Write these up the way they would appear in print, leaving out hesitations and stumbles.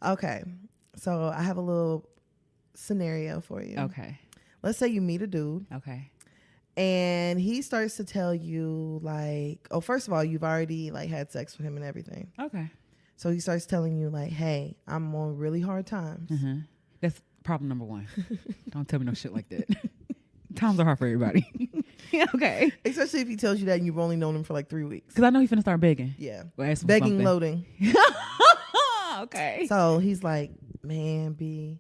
Okay. So I have a little scenario for you. Okay. Let's say you meet a dude. Okay. And he starts to tell you like, oh, first of all, you've already like had sex with him and everything. Okay. So he starts telling you like, hey, I'm on really hard times. Mm-hmm. That's problem number one. Don't tell me no shit like that. Times are hard for everybody. Okay. Especially if he tells you that and you've only known him for like 3 weeks. Because I know he's finna start begging. Yeah. Begging, loading. Okay. So he's like, man, B,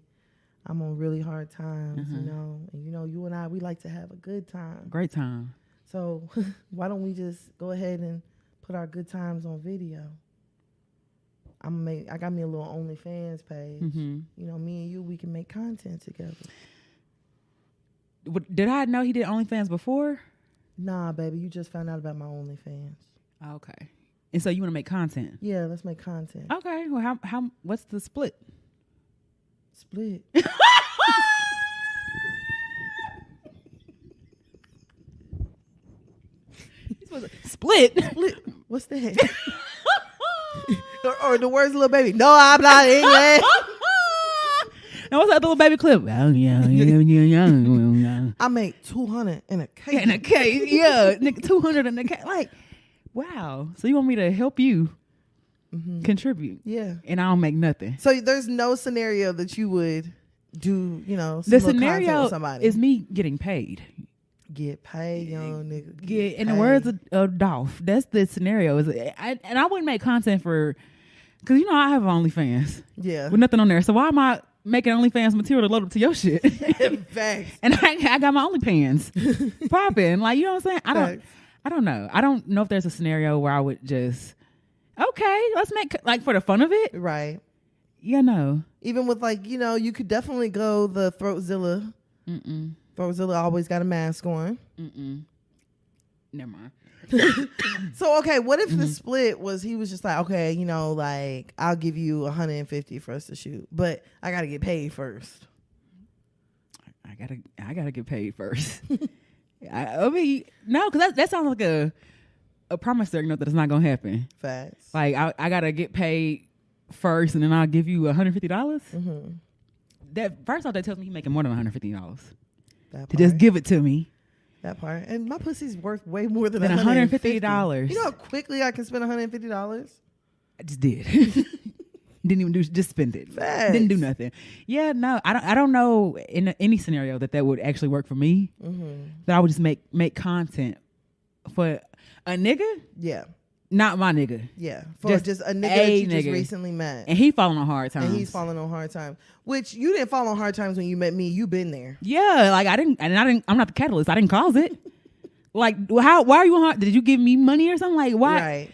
I'm on really hard times, you know. And you know, you and I, we like to have a good time. Great time. So why don't we just go ahead and put our good times on video? I got me a little OnlyFans page. Mm-hmm. You know, me and you, we can make content together. Did I know he did OnlyFans before? Nah, baby, you just found out about my OnlyFans. Okay. And so you want to make content? Yeah, let's make content. Okay. Well, how? What's the split? Split. Split. What's that? or the words, little baby. No, I'm not English. Now what's that little baby clip? Oh, yeah. I make 200 in a case. Yeah, in a case. Yeah, nigga, 200 in a case. Like, wow. So you want me to help you contribute? Yeah. And I don't make nothing. So there's no scenario that you would do, you know, some the little content scenario with somebody. is me getting paid. Get paid, young nigga. Yeah, in the words of Dolph, that's the scenario. And I wouldn't make content for, because you know I have OnlyFans. Yeah. With nothing on there. So why am I making OnlyFans material to load up to your shit? Facts. And I got my OnlyFans popping. Like, you know what I'm saying? I don't know. I don't know if there's a scenario where I would just, okay, let's make, like, for the fun of it. Right. Yeah, no. Even with, like, you know, you could definitely go the Throatzilla. Throatzilla always got a mask on. Never mind. So, okay, what if the split was he was just like, okay, you know, like, I'll give you $150 for us to shoot, but I got to get paid first. I gotta get paid first. I mean, no, because that sounds like a promissory note that it's not gonna happen. Facts. Like I gotta get paid first, and then I'll give you $150. That first off, that tells me he's making more than $150 to just give it to me. That part, and my pussy's worth way more than $150. You know how quickly I can spend $150? I just did. Didn't even just spend it. Facts. Didn't do nothing. Yeah, no, I don't know in any scenario that would actually work for me. That I would just make content for a nigga. Yeah. Not my nigga. Yeah. For just a nigga that you just recently met. And he falling on hard times. And he's falling on hard times. Which you didn't fall on hard times when you met me. You been there. Yeah. Like I'm not the catalyst. I didn't cause it. Like why are you on hard? Did you give me money or something? Like why? Right.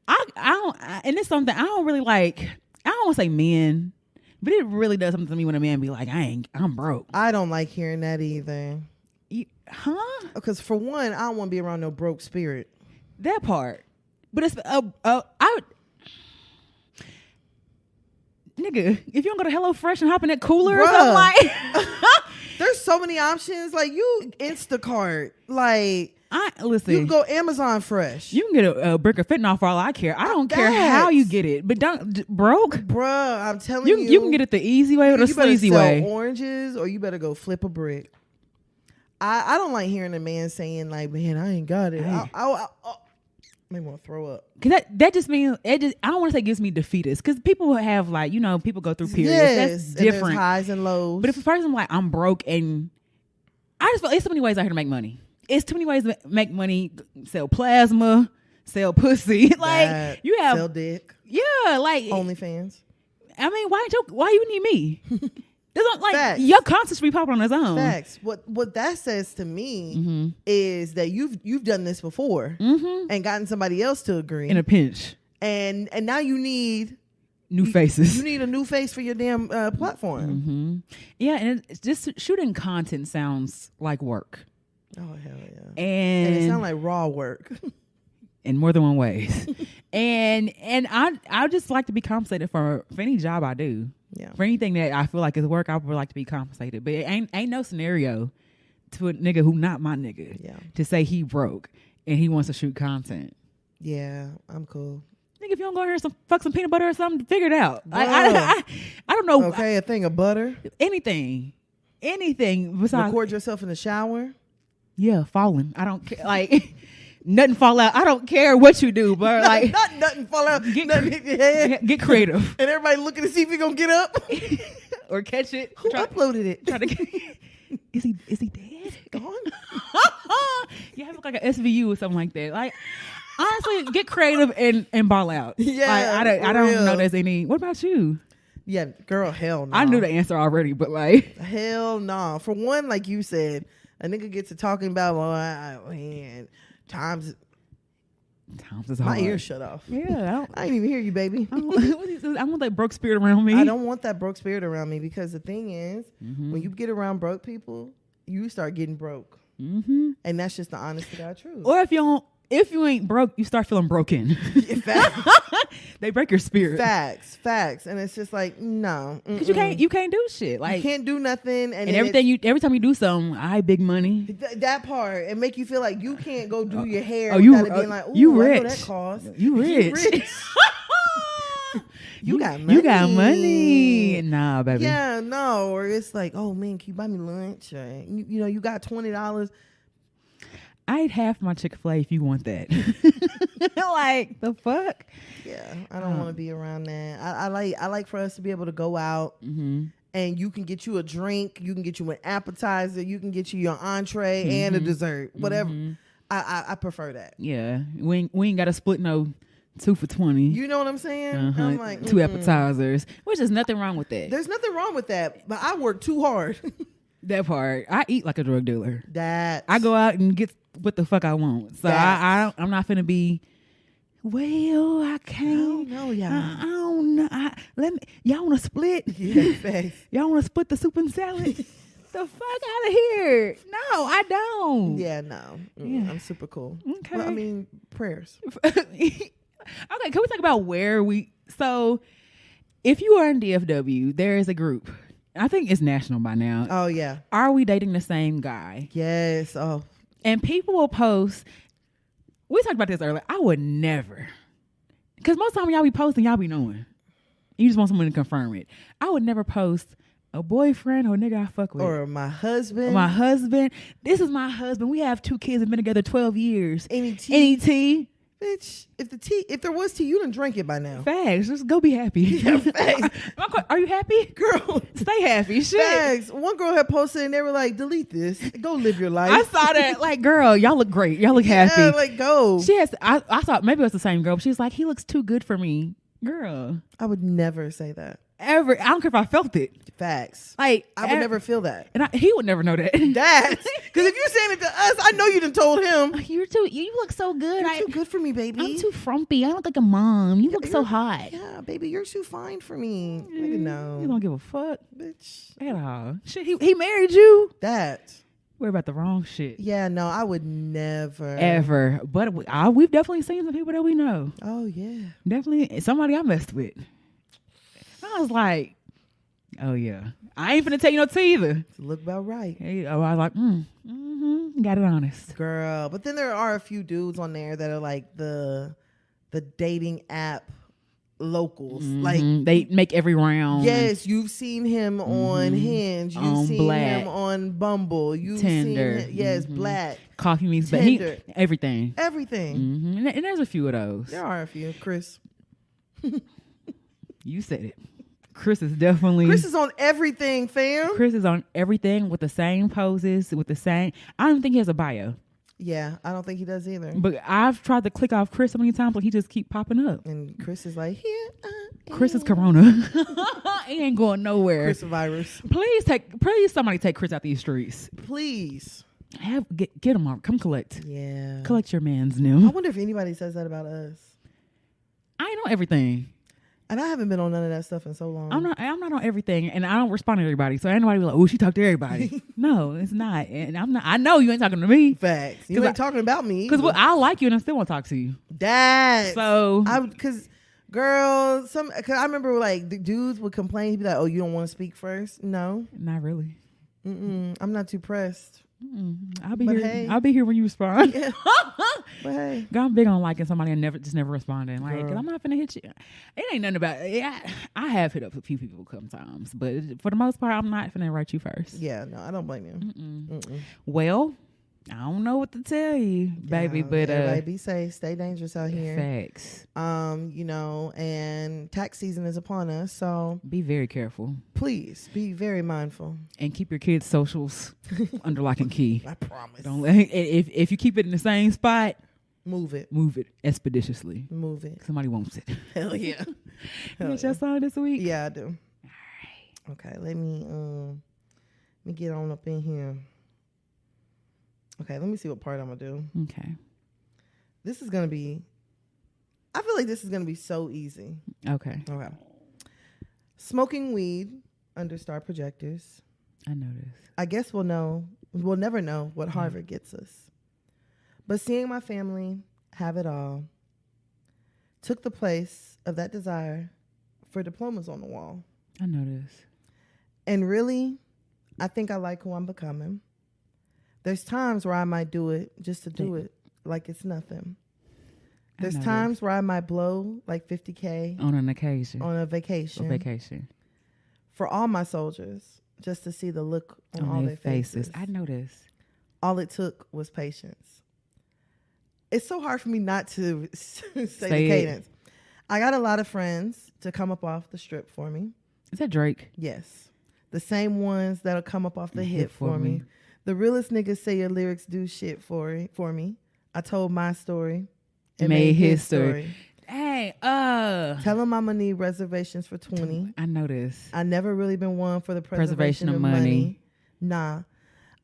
I don't, and it's something I don't really like. I don't want to say men, but it really does something to me when a man be like, I'm broke. I don't like hearing that either. Huh? Because for one, I don't want to be around no broke spirit. That part. But it's, nigga, if you don't go to HelloFresh and hop in that cooler or something like. There's so many options. Like you Instacart. Like. Listen, you can go Amazon Fresh. You can get a brick of fentanyl for all I care. I don't care how you get it, but don't broke, bruh. I'm telling you, you can get it the easy way or the sleazy way. Oranges, or you better go flip a brick. I don't like hearing a man saying like, "Man, I ain't got it." I may want to throw up. Cause that just means I don't want to say gives me defeatist because people have like people go through periods. That's different, and highs and lows. But if a person like I'm broke and I just feel it's so many ways out here to make money. It's too many ways to make money. Sell plasma, sell pussy. Like you have sell dick. Yeah, like OnlyFans. I mean, why you need me? Like Facts. Your content should be popping on its own. Facts. What that says to me is that you've done this before and gotten somebody else to agree in a pinch, and now you need new faces. You need a new face for your damn platform. Yeah, and it's just shooting content sounds like work. Oh hell yeah! And it sounds like raw work in more than one ways. and I just like to be compensated for any job I do. Yeah. For anything that I feel like is work, I would like to be compensated. But it ain't no scenario to a nigga who not my nigga to say he broke and he wants to shoot content. Yeah, I'm cool. Nigga, if you don't go in here and fuck some peanut butter or something, figure it out. don't know. Okay, a thing of butter. Anything besides record yourself in the shower. Yeah, falling. I don't care. Like nothing fall out. I don't care what you do, but like nothing fall out. Get, nothing hit your head. Get creative. And everybody looking to see if you're gonna get up or catch it. Who uploaded it? Is he dead? Gone? You have like an SVU or something like that. Like honestly, get creative and ball out. Yeah, like, I don't know there's any. What about you? Yeah, girl, hell no. I knew the answer already, but like hell no. For one, like you said, a nigga gets to talking about times is hard. My ears shut off. Yeah, I didn't even hear you, baby. I want that broke spirit around me. I don't want that broke spirit around me because the thing is, when you get around broke people, you start getting broke, and that's just the honest to God truth. Or if you ain't broke, you start feeling broken. They break your spirit. Facts, and it's just like no, because you can't do shit. Like you can't do nothing, and every time you do something, I big money. That part and make you feel like you can't go do your hair without it being like, you rich. I know that cost. You rich. You got money. You got money. Nah, baby. Yeah, no. Or it's like, oh man, can you buy me lunch? Or, you got $20. I'd half my Chick-fil-A if you want that. Like the fuck? Yeah, I don't want to be around that. I like for us to be able to go out and you can get you a drink, you can get you an appetizer, you can get you your entree and a dessert, whatever. I prefer that. Yeah, we ain't got to split no 2 for $20. You know what I'm saying? I'm like 2 appetizers, which is nothing wrong with that. There's nothing wrong with that, but I work too hard. That part, I eat like a drug dealer. I go out and get what the fuck I want. So I'm not finna be. Well, I can't. I don't know, y'all. I don't know. Y'all want to split? Yeah, thanks. Y'all want to split the soup and salad? The fuck out of here! No, I don't. Yeah, no. Yeah. I'm super cool. Okay. Well, I mean, prayers. Okay, can we talk about where we? So, if you are in DFW, there is a group. I think it's national by now. Oh yeah. Are we dating the same guy? Yes. Oh. And people will post. We talked about this earlier. I would never, because most of the time y'all be posting, y'all be knowing. You just want someone to confirm it. I would never post a boyfriend or a nigga I fuck with. Or my husband. My husband. This is my husband. We have 2 kids and been together 12 years. Any tea? Any tea? Bitch, if there was tea, you done drank it by now. Facts. Just go be happy. Yeah, facts. Are you happy? Girl. Stay happy. Shit. Facts. One girl had posted and they were like, delete this. Go live your life. I saw that. Like, girl, y'all look great. Y'all look happy. Yeah, like, go. She has, I thought maybe it was the same girl, but she's like, he looks too good for me. Girl. I would never say that. Ever. I don't care if I felt it. Facts. Like, I would never feel that. And he would never know that. That. Because if you're saying it to us, I know you done told him. You look so good. You're too good for me, baby. I'm too frumpy. I look like a mom. You look so hot. Yeah, baby, you're too fine for me. Nigga, no. You don't give a fuck. Bitch. At all. Shit, he married you? That. We're about the wrong shit. Yeah, no, I would never. Ever. But we've definitely seen some people that we know. Oh, yeah. Definitely somebody I messed with. I was like, oh, yeah. I ain't finna tell you no tea either. Look about right. Hey, I was like, got it honest. Girl. But then there are a few dudes on there that are like the dating app locals. Like they make every round. Yes, you've seen him on Hinge. You've seen Black. him on Bumble. You've Tinder. seen him, yes, Black. Coffee meets Tinder. Everything. Everything. And there's a few of those. There are a few. Chris. You said it. Chris is on everything, fam. Chris is on everything with the same poses, with the same. I don't even think he has a bio. Yeah, I don't think he does either. But I've tried to click off Chris so many times, but he just keep popping up. And Chris is like, here. Chris is Corona. He ain't going nowhere. Chris virus. Please somebody take Chris out these streets. Please. Get him out. Come collect. Yeah. Collect your man's new. I wonder if anybody says that about us. I ain't on everything. And I haven't been on none of that stuff in so long. I'm not on everything, and I don't respond to everybody. So ain't nobody be like, "Oh, she talked to everybody." No, it's not. And I'm not. I know you ain't talking to me. Facts. You ain't talking about me. Because I like you, and I still want to talk to you. That. So because girls, cause I remember like the dudes would complain. He'd be like, "Oh, you don't want to speak first?" No, not really. I'm not too pressed. I'll be here. Hey. I'll be here when you respond. Yeah. But hey, I'm big on liking somebody and never responding. Like, I'm not finna hit you. It ain't nothing about it. I have hit up a few people sometimes, but for the most part, I'm not finna write you first. Yeah, no, I don't blame you. Well, I don't know what to tell you, baby, but everybody be safe, stay dangerous out here. Facts. And tax season is upon us, so be very careful. Please be very mindful and keep your kids' socials under lock and key. I promise. Don't if you keep it in the same spot, move it expeditiously. Move it. Somebody wants it. Hell yeah. You get your song this week? Yeah, I do. All right. Okay, let me get on up in here. Okay, let me see what part I'm gonna do. Okay. This is gonna be. I feel like this is gonna be so easy. Okay. Smoking weed under star projectors. I know this. I guess we'll never know what Harvard gets us. But seeing my family have it all took the place of that desire for diplomas on the wall. I know this. And really, I think I like who I'm becoming. There's times where I might do it just to do it like it's nothing. There's times where I might blow like $50K on an occasion. On a vacation. For all my soldiers, just to see the look on all their faces. I know this. All it took was patience. It's so hard for me not to say the cadence. I got a lot of friends to come up off the strip for me. Is that Drake? Yes. The same ones that'll come up off the hip for me. The realest niggas say your lyrics do shit for me. I told my story. And made his story. Hey, tell him I'm gonna need reservations for 20. I know this. I never really been one for the preservation of money. Nah.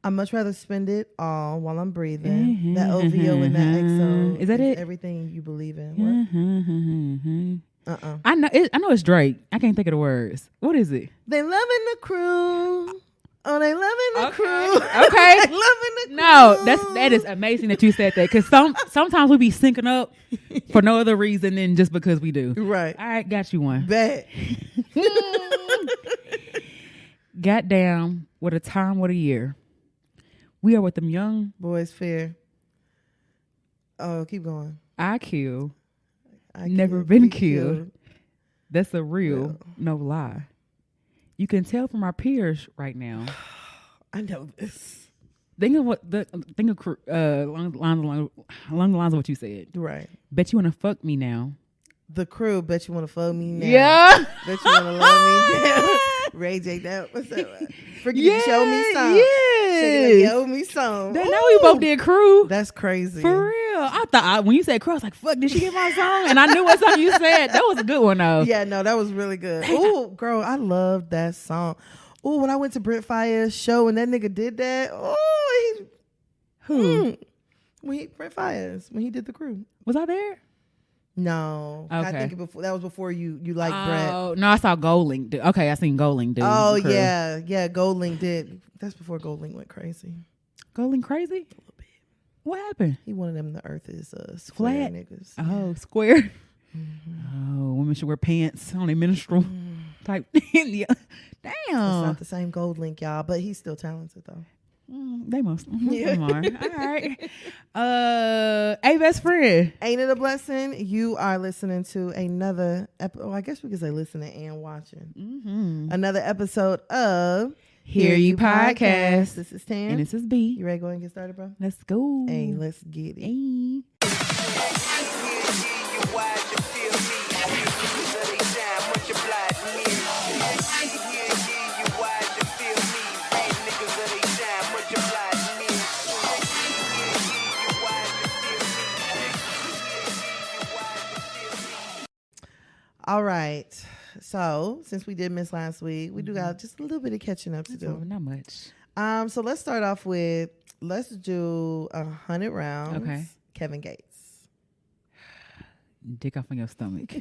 I'd much rather spend it all while I'm breathing. That OVO and that XO. Is that it? Everything you believe in. What? I know it's Drake. I can't think of the words. What is it? They loving the crew. Oh, they loving the crew. Okay. They loving the crew. No, that is amazing that you said that, because sometimes we be syncing up for no other reason than just because we do. Right. All right, got you one. Bet. Goddamn, what a time, what a year. We are with them young boys fair. Oh, keep going. I kill. Never been killed. That's a real, no lie. You can tell from our peers right now. I know this. Think of along the lines of what you said. Right. Bet you want to fuck me now. The crew. Bet you want to fuck me now. Yeah. Bet you want to love me now. Ray J, that was that. Freaking show me some. Yeah. Show me some. Now we both did crew. That's crazy. For real. I thought when you said crew, I was like, fuck, did she get my song? And I knew what song you said. That was a good one though. Yeah, no, that was really good. Ooh, girl, I loved that song. Ooh, when I went to Brent Faiyaz's show and that nigga did that. Oh, Brent Faiyaz, when he did the crew. Was I there? No. Okay. I think that was before you liked Brett. Oh, no, I saw Goldlink. Okay, I seen Goldlink do. Oh, yeah. Yeah, Goldlink did. That's before Goldlink went crazy. Goldlink crazy? A little bit. What happened? He wanted them the earth is square flat niggas. Oh, square. Mm-hmm. Oh, women should wear pants on a minstrel type. Yeah. Damn. It's not the same Goldlink, y'all, but he's still talented though. They must. Yeah. All right. Hey, best friend. Ain't it a blessing? You are listening to another I guess we could say listening and watching. Mm-hmm. Another episode of Hear You Podcast. This is Tam. And this is B. You ready to go and get started, bro? Let's go. Hey, let's get it. Hey. All right. So since we did miss last week, we do got just a little bit of catching up to do. Not much. So let's start off with, let's do 100 rounds. Okay. Kevin Gates. Dick off on your stomach.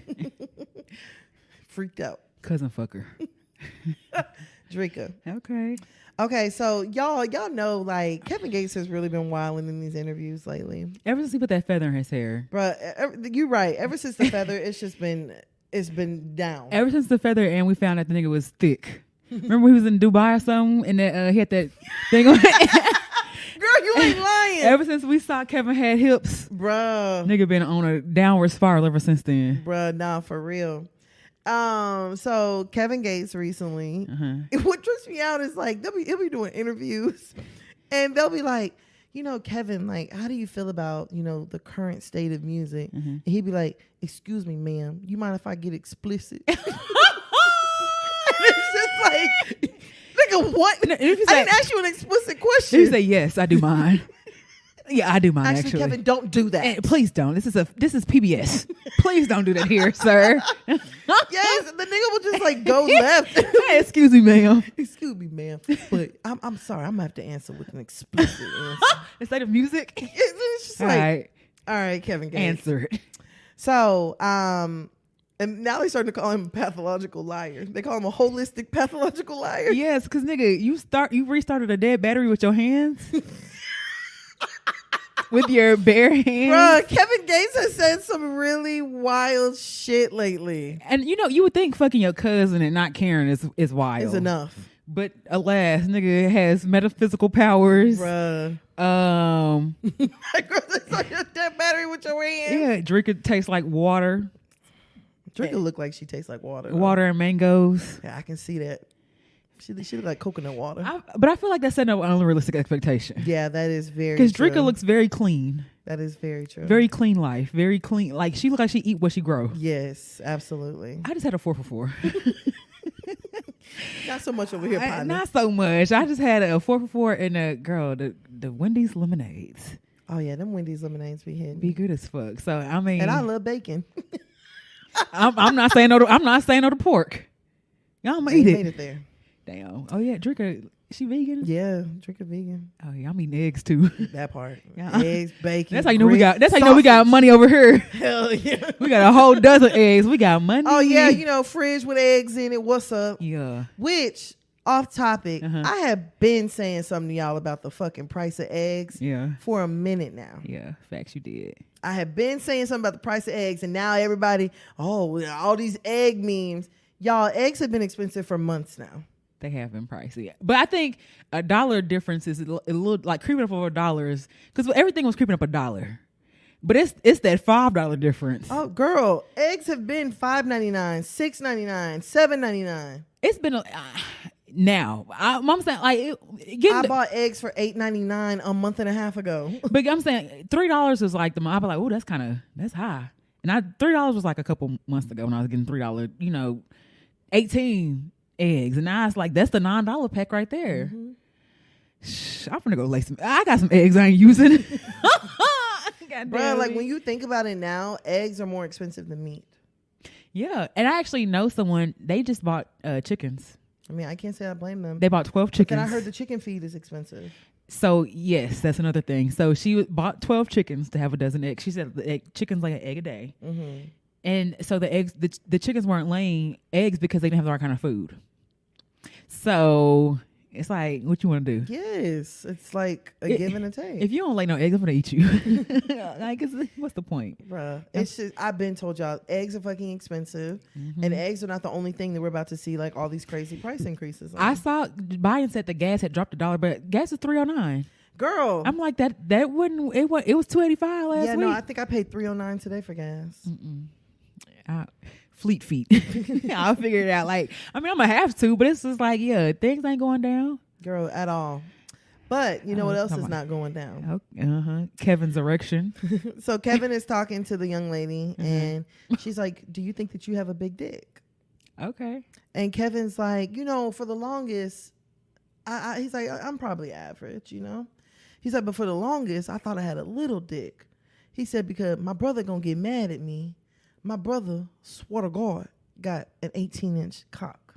Freaked out. Cousin fucker. Drika. Okay. Okay, so y'all know, like, Kevin Gates has really been wilding in these interviews lately. Ever since he put that feather in his hair. Bruh, you're right. Ever since the feather, it's been down. Ever since the feather, and we found out the nigga was thick. Remember he was in Dubai or something, and he had that thing on. you ain't lying. Ever since we saw Kevin had hips, bruh, nigga been on a downward spiral ever since then. Bruh, nah, for real. So Kevin Gates recently, what trips me out is like he'll be doing interviews, and they'll be like, Kevin, like, how do you feel about the current state of music? And he'd be like, excuse me, ma'am, you mind if I get explicit? It's just like, nigga, what? I didn't ask you an explicit question. You say yes, I do mind. Yeah, I do mind. Actually, Kevin, don't do that. Please don't. This is PBS. Please don't do that here, sir. Yes, the nigga will just like go left. Hey, excuse me, ma'am. Excuse me, ma'am. But I'm sorry. I'm gonna have to answer with an explicit answer. Instead of music. It's just all right, Kevin Gates. Answer it. So, and now they're starting to call him a pathological liar. They call him a holistic pathological liar. Yes, because nigga, you restarted a dead battery with your hands. With your bare hands. Bruh, Kevin Gates has said some really wild shit lately. And you would think fucking your cousin and not caring is wild. It's enough. But alas, nigga has metaphysical powers. Bruh. It's like a dead battery with your hands. Yeah, drink it tastes like water. Drink it look like she tastes like water. Water and mangoes. Yeah, I can see that. She look like coconut water. But I feel like that's setting up an unrealistic expectation. Yeah, that is very true. Because Drika looks very clean. That is very true. Very clean life. Very clean. Like, she look like she eat what she grow. Yes, absolutely. I just had a 4 for 4. Not so much over here, partner. Not so much. I just had a 4 for 4 and the Wendy's lemonades. Oh, yeah, them Wendy's lemonades be hitting. Be good as fuck. So, I mean. And I love bacon. I'm not saying no to pork. Y'all eat it. Made it there. Damn. Oh yeah, Drika. She vegan? Yeah, Drika vegan. Oh yeah, I'm eating eggs too. That part. Yeah. Eggs, bacon. That's how you know we got. That's how you know we got money over here. Hell yeah. We got a whole dozen eggs. We got money. Oh yeah, fridge with eggs in it. What's up? Yeah. Which off topic, I have been saying something to y'all about the fucking price of eggs. Yeah. For a minute now. Yeah. Facts, you did. I have been saying something about the price of eggs, and now everybody, all these egg memes. Y'all, eggs have been expensive for months now. They have been pricey. But I think $1 difference is a little like creeping up over $1 because everything was creeping up $1. But it's that $5 difference. Oh, girl, eggs have been $5.99, $6.99, $7.99. It's been now. I'm saying like I bought eggs for $8.99 a month and a half ago. But I'm saying $3 is like I be like, oh, that's high. And $3 was like a couple months ago when I was getting $3, 18 eggs, and now it's like that's the $9 pack right there. I'm gonna go lay some. I got some eggs I ain't using. Bro, like when you think about it now, eggs are more expensive than meat. Yeah, and I actually know someone. They just bought chickens. I mean, I can't say I blame them. They bought 12 chickens. But then I heard the chicken feed is expensive. So yes, that's another thing. So she bought 12 chickens to have a dozen eggs. She said the chicken's like an egg a day. And so the eggs, the chickens weren't laying eggs because they didn't have the right kind of food. So it's like, what you want to do? Yes, it's like a give and a take. If you don't lay no eggs, I'm gonna eat you. Like, what's the point, bruh? It's just I've been told y'all eggs are fucking expensive, and eggs are not the only thing that we're about to see like all these crazy price increases on. I saw Biden said the gas had dropped $1, but gas is $3.09. Girl, I'm like that wouldn't it was $2.85 last week. Yeah, no, I think I paid $3.09 today for gas. Fleet feet. I'll figure it out. Like, I mean, I'm gonna have to, but it's just like, yeah, things ain't going down, girl, at all. But you know what else is not going down? Okay. Kevin's erection. So Kevin is talking to the young lady, and she's like, "Do you think that you have a big dick?" Okay. And Kevin's like, for the longest, he's like, I'm probably average, He's like, but for the longest, I thought I had a little dick. He said, because my brother gonna get mad at me. My brother, swear to God, got an 18-inch cock.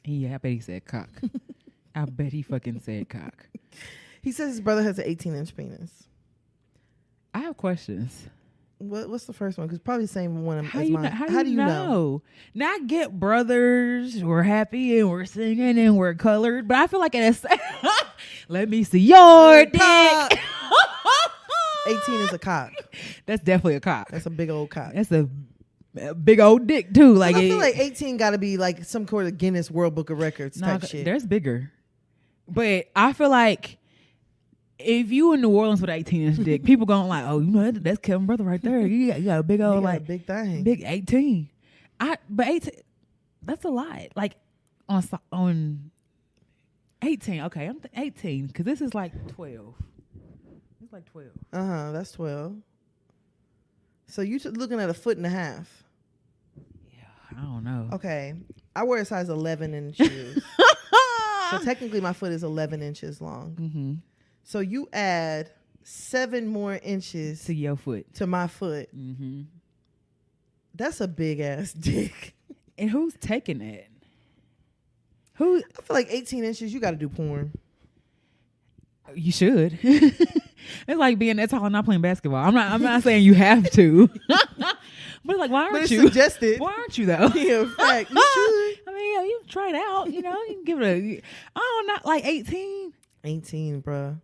Yeah, I bet he said cock. I bet he fucking said cock. He says his brother has an 18-inch penis. I have questions. What's the first one? Because probably the same one as mine. How do you know? Now, I get brothers, we're happy and we're singing and we're colored, but I feel like it's let me see your dick. 18 is a cock. That's definitely a cock. That's a big old cock. That's a big old dick too. Like, I feel like 18 got to be like some kind of Guinness World Book of Records type shit. There's bigger, but I feel like if you in New Orleans with 18-inch dick, people going like, oh, you know, that's Kevin's brother right there. You got a big old, like, big thing. Big 18. But 18, that's a lot. Like, on 18. Okay, I'm 18, because this is like 12. It's like 12. That's 12. So you looking at 1.5 feet. Yeah, I don't know. Okay, I wear a size 11 in shoes. So technically my foot is 11 inches long. Mm-hmm. So you add 7 more inches to your foot, to my foot. Mm-hmm. That's a big ass dick. And who's taking it? I feel like 18 inches, you got to do porn. You should. It's like being that tall and not playing basketball. I'm not saying you have to. But like, why aren't you? Suggested. Why aren't you though? Yeah, in fact, you should. I mean, you try it out. You know, you can give it not like 18. 18, bruh.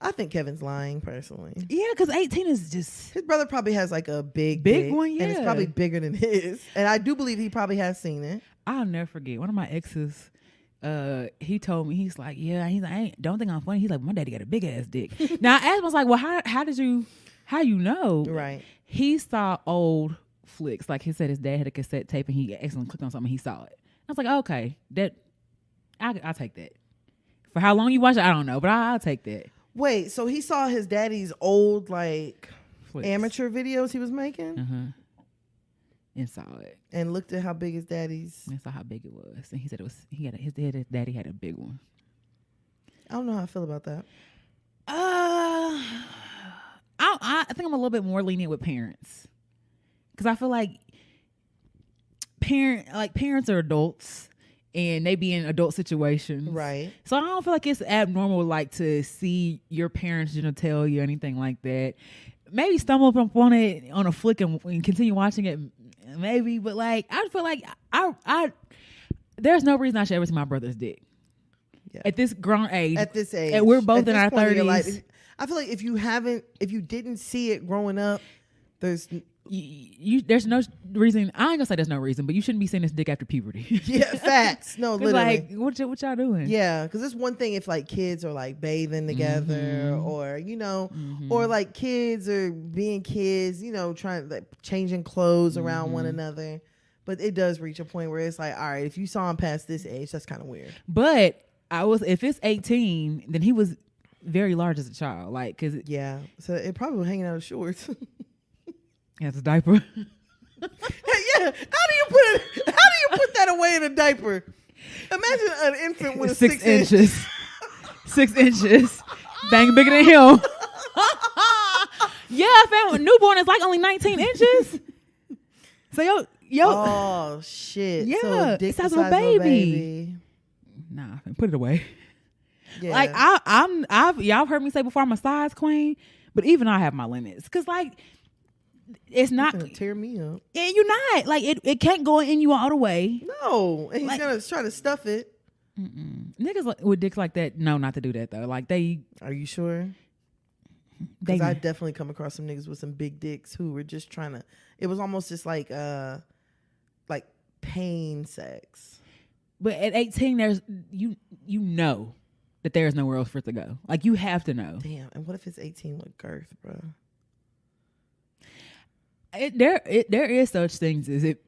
I think Kevin's lying personally. Yeah, because 18 is just... His brother probably has like a big one, yeah. And it's probably bigger than his. And I do believe he probably has seen it. I'll never forget. One of my exes, he told me, he's like, I don't think I'm funny. He's like, my daddy got a big ass dick. Now I asked him, I was like, well, how you know? Right. He saw old flicks. Like he said his dad had a cassette tape and he accidentally clicked on something and he saw it. I was like, okay, I'll take that. For how long you watch it, I don't know, but I'll take that. Wait, so he saw his daddy's old like flicks. Amateur videos he was making? And saw it. And looked at how big his daddy's... And saw how big it was. And he said his daddy had a big one. I don't know how I feel about that. I think I'm a little bit more lenient with parents. Because I feel like parents are adults. And they be in adult situations. Right. So I don't feel like it's abnormal like to see your parents genitalia or anything like that. Maybe stumble upon it on a flick and continue watching it, maybe. But like I feel like I there's no reason I should ever see my brother's dick. Yeah. At this grown age. At this age. And we're both in our 30s. I feel like if you didn't see it growing up, there's no reason. I ain't gonna say there's no reason, but you shouldn't be seeing this dick after puberty. Yeah, facts. No, literally. Like, what y'all doing? Yeah, because it's one thing if like kids are like bathing together, or or like kids are being kids, trying like changing clothes around one another. But it does reach a point where it's like, all right, if you saw him past this age, that's kind of weird. But if it's 18, then he was very large as a child, like so it probably was hanging out of shorts. Yeah, it's a diaper. Yeah, how do you put that away in a diaper? Imagine an infant with 6 inches. 6 inches. Bang bigger than him. Yeah, fam, newborn is like only 19 inches. So yo. Oh shit. Yeah, so it's size of a baby. Nah, put it away. Yeah. Like y'all heard me say before, I'm a size queen, but even I have my limits. Cause like it's not gonna tear me up. And you're not. Like it can't go in you all the way. No. And he's gonna try to stuff it. Niggas with dicks like that, no, not to do that though. Like are you sure? Because I definitely come across some niggas with some big dicks who were just trying to, it was almost just like pain sex. But at 18, there's you know that there's nowhere else for it to go. Like you have to know. Damn. And what if it's 18 with girth, bro? There is such things as it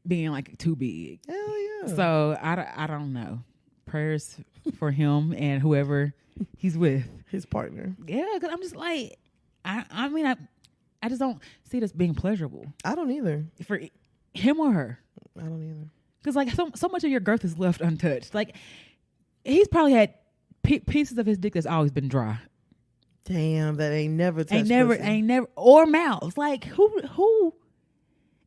being like too big. Hell yeah. So I don't know. Prayers for him and whoever he's with, his partner. Yeah, because I'm just like, I mean I just don't see this being pleasurable. I don't either. For him or her. I don't either. Because like so much of your girth is left untouched. Like he's probably had pieces of his dick that's always been dry. Damn, that ain't never touched. Ain't never, or mouths. Like who?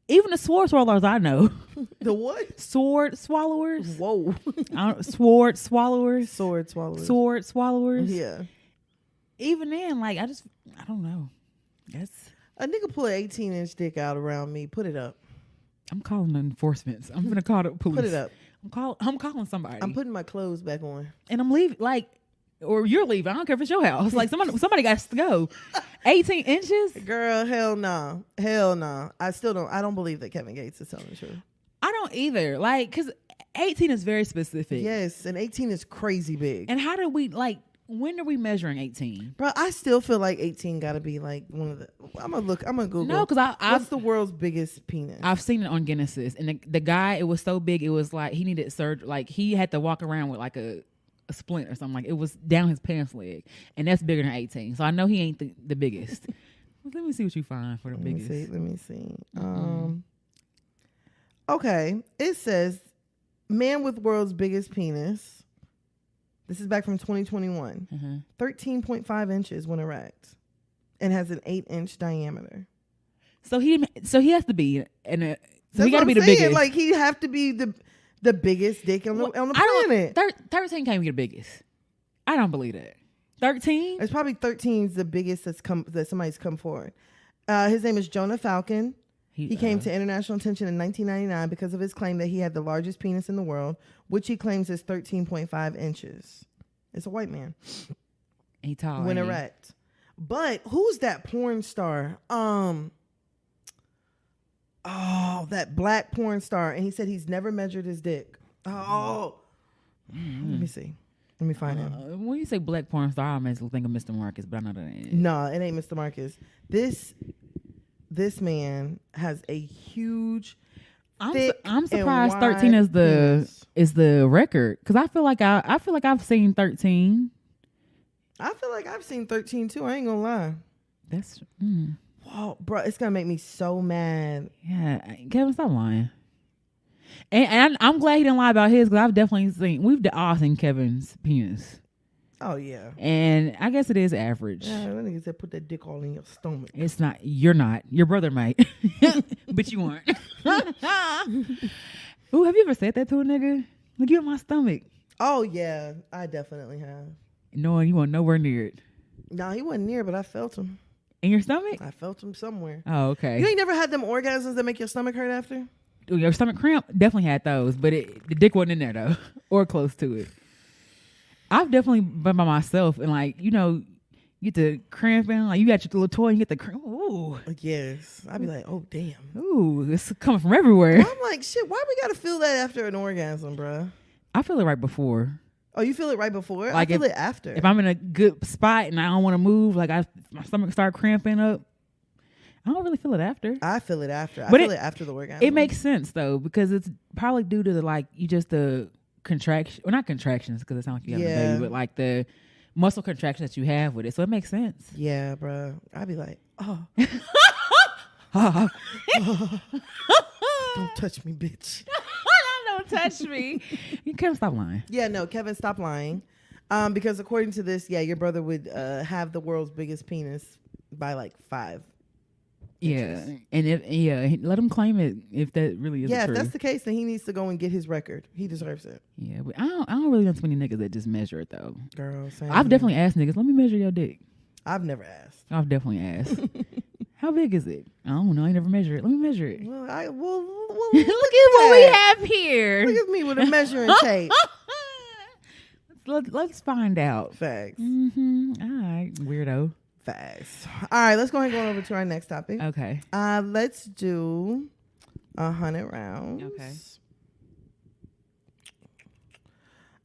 Even the sword swallowers I know. The what? Sword swallowers. Whoa. Sword swallowers. Sword swallowers. Sword swallowers. Yeah. Even then, like I don't know. That's a nigga pull an 18-inch dick out around me. Put it up. I'm calling enforcement. I'm gonna call the police. Put it up. I'm calling somebody. I'm putting my clothes back on. And I'm leaving. Like. Or you're leaving. I don't care if it's your house. Like somebody got to go. 18 inches? Girl, hell no. Hell no. I don't believe that Kevin Gates is telling the truth. I don't either. Like, because 18 is very specific. Yes, and 18 is crazy big. And how do we, like, when are we measuring 18? Bro, I still feel like 18 got to be like one of the. I'm gonna Google. No, because what's the world's biggest penis? I've seen it on Guinness's, and the guy, it was so big, it was like he needed surgery. Like he had to walk around with like a splint or something. Like it was down his pants leg, and that's bigger than 18. So I know he ain't the biggest. Let me see what you find for the biggest. Let me see. Okay, it says man with world's biggest penis. This is back from 2021. 13.5 inches when erect, and has an 8-inch diameter. So he has to be in a. So he got to be the biggest. Like he have to be the biggest dick on the planet. 13 can't be the biggest. I don't believe that. 13. It's probably 13 is the biggest that somebody's come forward. His name is Jonah Falcon. He came to international attention in 1999 because of his claim that he had the largest penis in the world, which he claims is 13.5 inches. It's a white man. He tall. When erect. But who's that porn star? That black porn star. And he said he's never measured his dick. Let me see. Let me find him. When you say black porn star, I automatically think of Mr. Marcus, but I know that ain't. No, it ain't Mr. Marcus. This man has a huge. I'm surprised 13 is the record, because I feel like I've seen 13. I feel like I've seen 13 too. I ain't gonna lie. That's whoa, bro. It's gonna make me so mad. Yeah, Kevin, stop lying. And I'm glad he didn't lie about his, because I've definitely we've all seen Kevin's penis. Oh yeah. And I guess it is average. Yeah, that nigga said put that dick all in your stomach. It's not. You're not. Your brother might, but you aren't. Ooh, have you ever said that to a nigga? Look, you in my stomach. Oh yeah, I definitely have. Knowing you weren't nowhere near it. No, he wasn't near, but I felt him. In your stomach? I felt him somewhere. Oh, okay. You ain't never had them orgasms that make your stomach hurt after? Your stomach cramp? Definitely had those, but the dick wasn't in there though, or close to it. I've definitely been by myself, and like, you know, you get the cramping, like you got your little toy and you get the cramp. Ooh. Yes. I'd be like, oh damn. Ooh, it's coming from everywhere. I'm like, shit, why we gotta feel that after an orgasm, bro? I feel it right before. Oh, you feel it right before? Like I feel it after. If I'm in a good spot and I don't want to move, like my stomach start cramping up, I don't really feel it after. I feel it after. I feel it after the orgasm. It makes sense though, because it's probably due to the contraction, or not contractions, because it sounds like you have a baby, but like the muscle contraction that you have with it. So it makes sense. Yeah, bro. I'd be like, oh. Don't touch me, bitch. Don't touch me. Kevin, stop lying. Yeah, no, Kevin, stop lying. Because according to this, your brother would have the world's biggest penis by like 5 inches. And let him claim it if that really is true. Yeah, if that's the case, then he needs to go and get his record. He deserves it. Yeah, but I don't really know too many niggas that just measure it though. Girl, same. I've definitely asked niggas, let me measure your dick. I've never asked. I've definitely asked. How big is it? I don't know. I never measure it. Let me measure it. Well, look at what we have here. Look at me with a measuring tape. Let's find out. Facts. Mm-hmm. All right, weirdo. Facts. All right, let's go ahead and go over to our next topic. Okay. Let's do 100 rounds. Okay.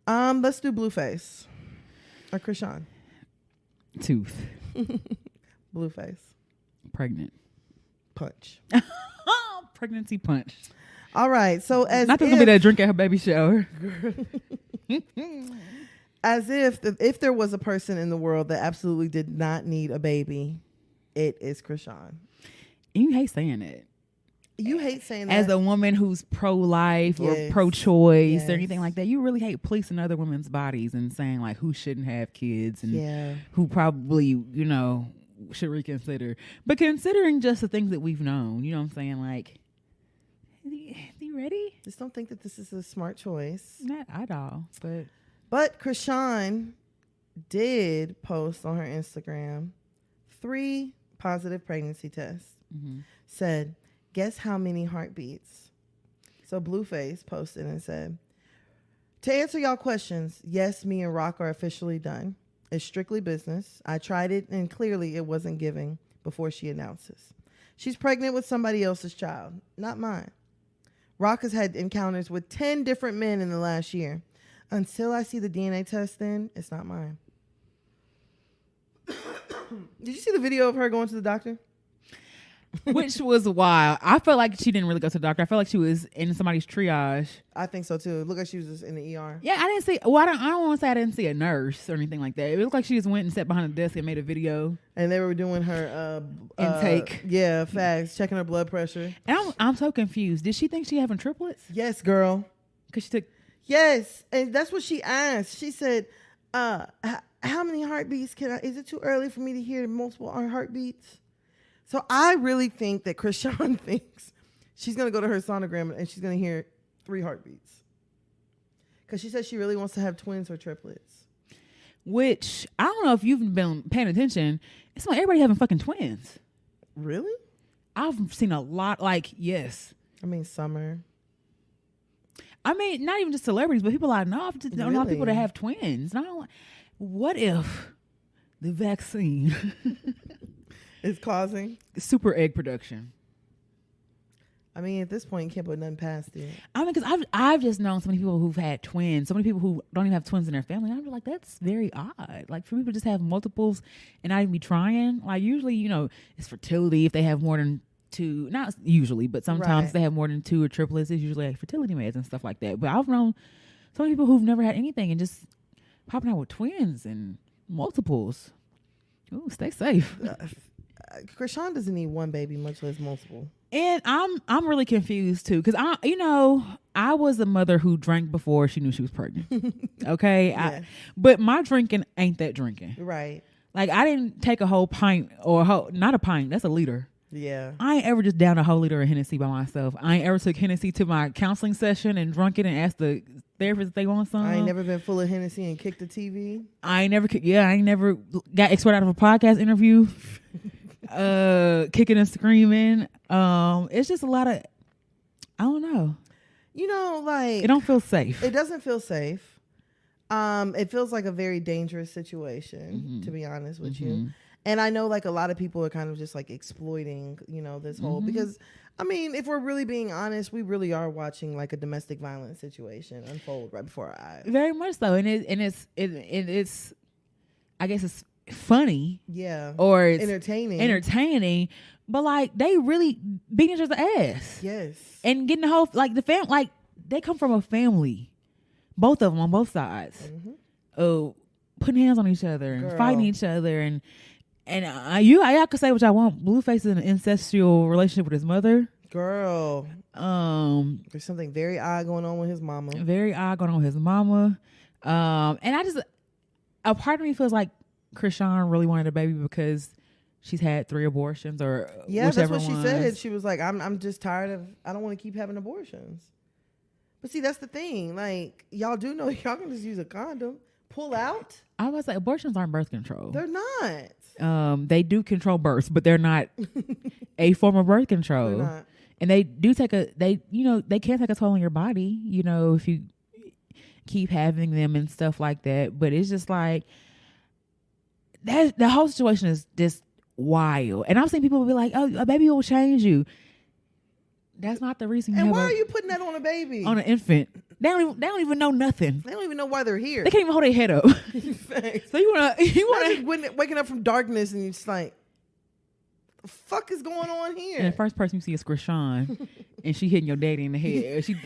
Let's do Blueface or Krishan. Tooth. Blueface. Pregnant. Punch. Pregnancy punch. All right. So as not gonna be that drink at her baby shower. As if there was a person in the world that absolutely did not need a baby, it is Krishan. You hate saying it. You hate saying that. As a woman who's pro-life or pro-choice or anything like that, you really hate policing other women's bodies and saying like who shouldn't have kids and who probably, should reconsider. But considering just the things that we've known, you know what I'm saying? Like, you ready? Just don't think that this is a smart choice. Not at all. But Krishan did post on her Instagram 3 positive pregnancy tests. Mm-hmm. Said, guess how many heartbeats? So Blueface posted and said, to answer y'all questions, yes, me and Rock are officially done. It's strictly business. I tried it and clearly it wasn't giving before she announces. She's pregnant with somebody else's child, not mine. Rock has had encounters with 10 different men in the last year. Until I see the DNA test in, it's not mine. Did you see the video of her going to the doctor? Which was wild. I felt like she didn't really go to the doctor. I felt like she was in somebody's triage. I think so too. It looked like she was just in the ER. Yeah, I didn't see. Well, I don't want to say I didn't see a nurse or anything like that. It looked like she just went and sat behind a desk and made a video. And they were doing her intake. Yeah, facts. Checking her blood pressure. And I'm so confused. Did she think she having triplets? Yes, girl. Because she took. Yes, and that's what she asked. She said, "How many heartbeats can I? Is it too early for me to hear multiple heartbeats?" So I really think that Krishan thinks she's going to go to her sonogram and she's going to hear 3 heartbeats. Because she says she really wants to have twins or triplets. Which, I don't know if you've been paying attention. It's like everybody having fucking twins. Really? I've seen a lot, like, yes. I mean, Summer. I mean, not even just celebrities, but people I know. I've just known a lot of people that have twins. And I don't, what if the vaccine... is causing super egg production? I mean, at this point, you can't put nothing past it. I mean, because I've just known so many people who've had twins, so many people who don't even have twins in their family. I'm like, that's very odd. Like, for people to just have multiples and not even be trying. Like, usually, it's fertility if they have more than 2. Not usually, but sometimes they have more than 2 or triplets. It's usually like fertility meds and stuff like that. But I've known so many people who've never had anything and just popping out with twins and multiples. Ooh, stay safe. Krishan doesn't need 1 baby, much less multiple. And I'm really confused too, because I was a mother who drank before she knew she was pregnant. Okay, yeah. But my drinking ain't that drinking. Right. Like, I didn't take a whole pint or not a pint. That's a liter. Yeah. I ain't ever just down a whole liter of Hennessy by myself. I ain't ever took Hennessy to my counseling session and drunk it and asked the therapist if they want some. I ain't never been full of Hennessy and kicked the TV. I ain't never got escorted out of a podcast interview. Kicking and screaming. It's just a lot of, I don't know. Like, it don't feel safe. It doesn't feel safe. It feels like a very dangerous situation, to be honest with you. And I know, like, a lot of people are kind of just like exploiting, this whole, because I mean, if we're really being honest, we really are watching like a domestic violence situation unfold right before our eyes. Very much so. And it's I guess it's funny, or it's entertaining, but like, they really beating each other's ass, and getting the whole, like, the family, like, they come from a family, both of them on both sides, putting hands on each other and fighting each other, and I could say what I want. Blueface is in an incestual relationship with his mother. Girl, there's something very odd going on with his mama. And I just, a part of me feels like Krishan really wanted a baby because she's had 3 abortions, or that's what she said. She was like, I'm just tired of, I don't want to keep having abortions. But see, that's the thing. Like, y'all do know y'all can just use a condom. Pull out. I was like, abortions aren't birth control. They're not. They do control birth, but they're not a form of birth control. They're not. And they do take they can take a toll on your body, if you keep having them and stuff like that. But it's just like, the whole situation is just wild. And I've seen people be like, "Oh, a baby will change you." That's not the reason. And why are you putting that on a baby? On an infant. They don't even know nothing. They don't even know why they're here. They can't even hold their head up. So you wanna waking up from darkness and you're just like, the fuck is going on here? And the first person you see is Krishan, and she hitting your daddy in the head. She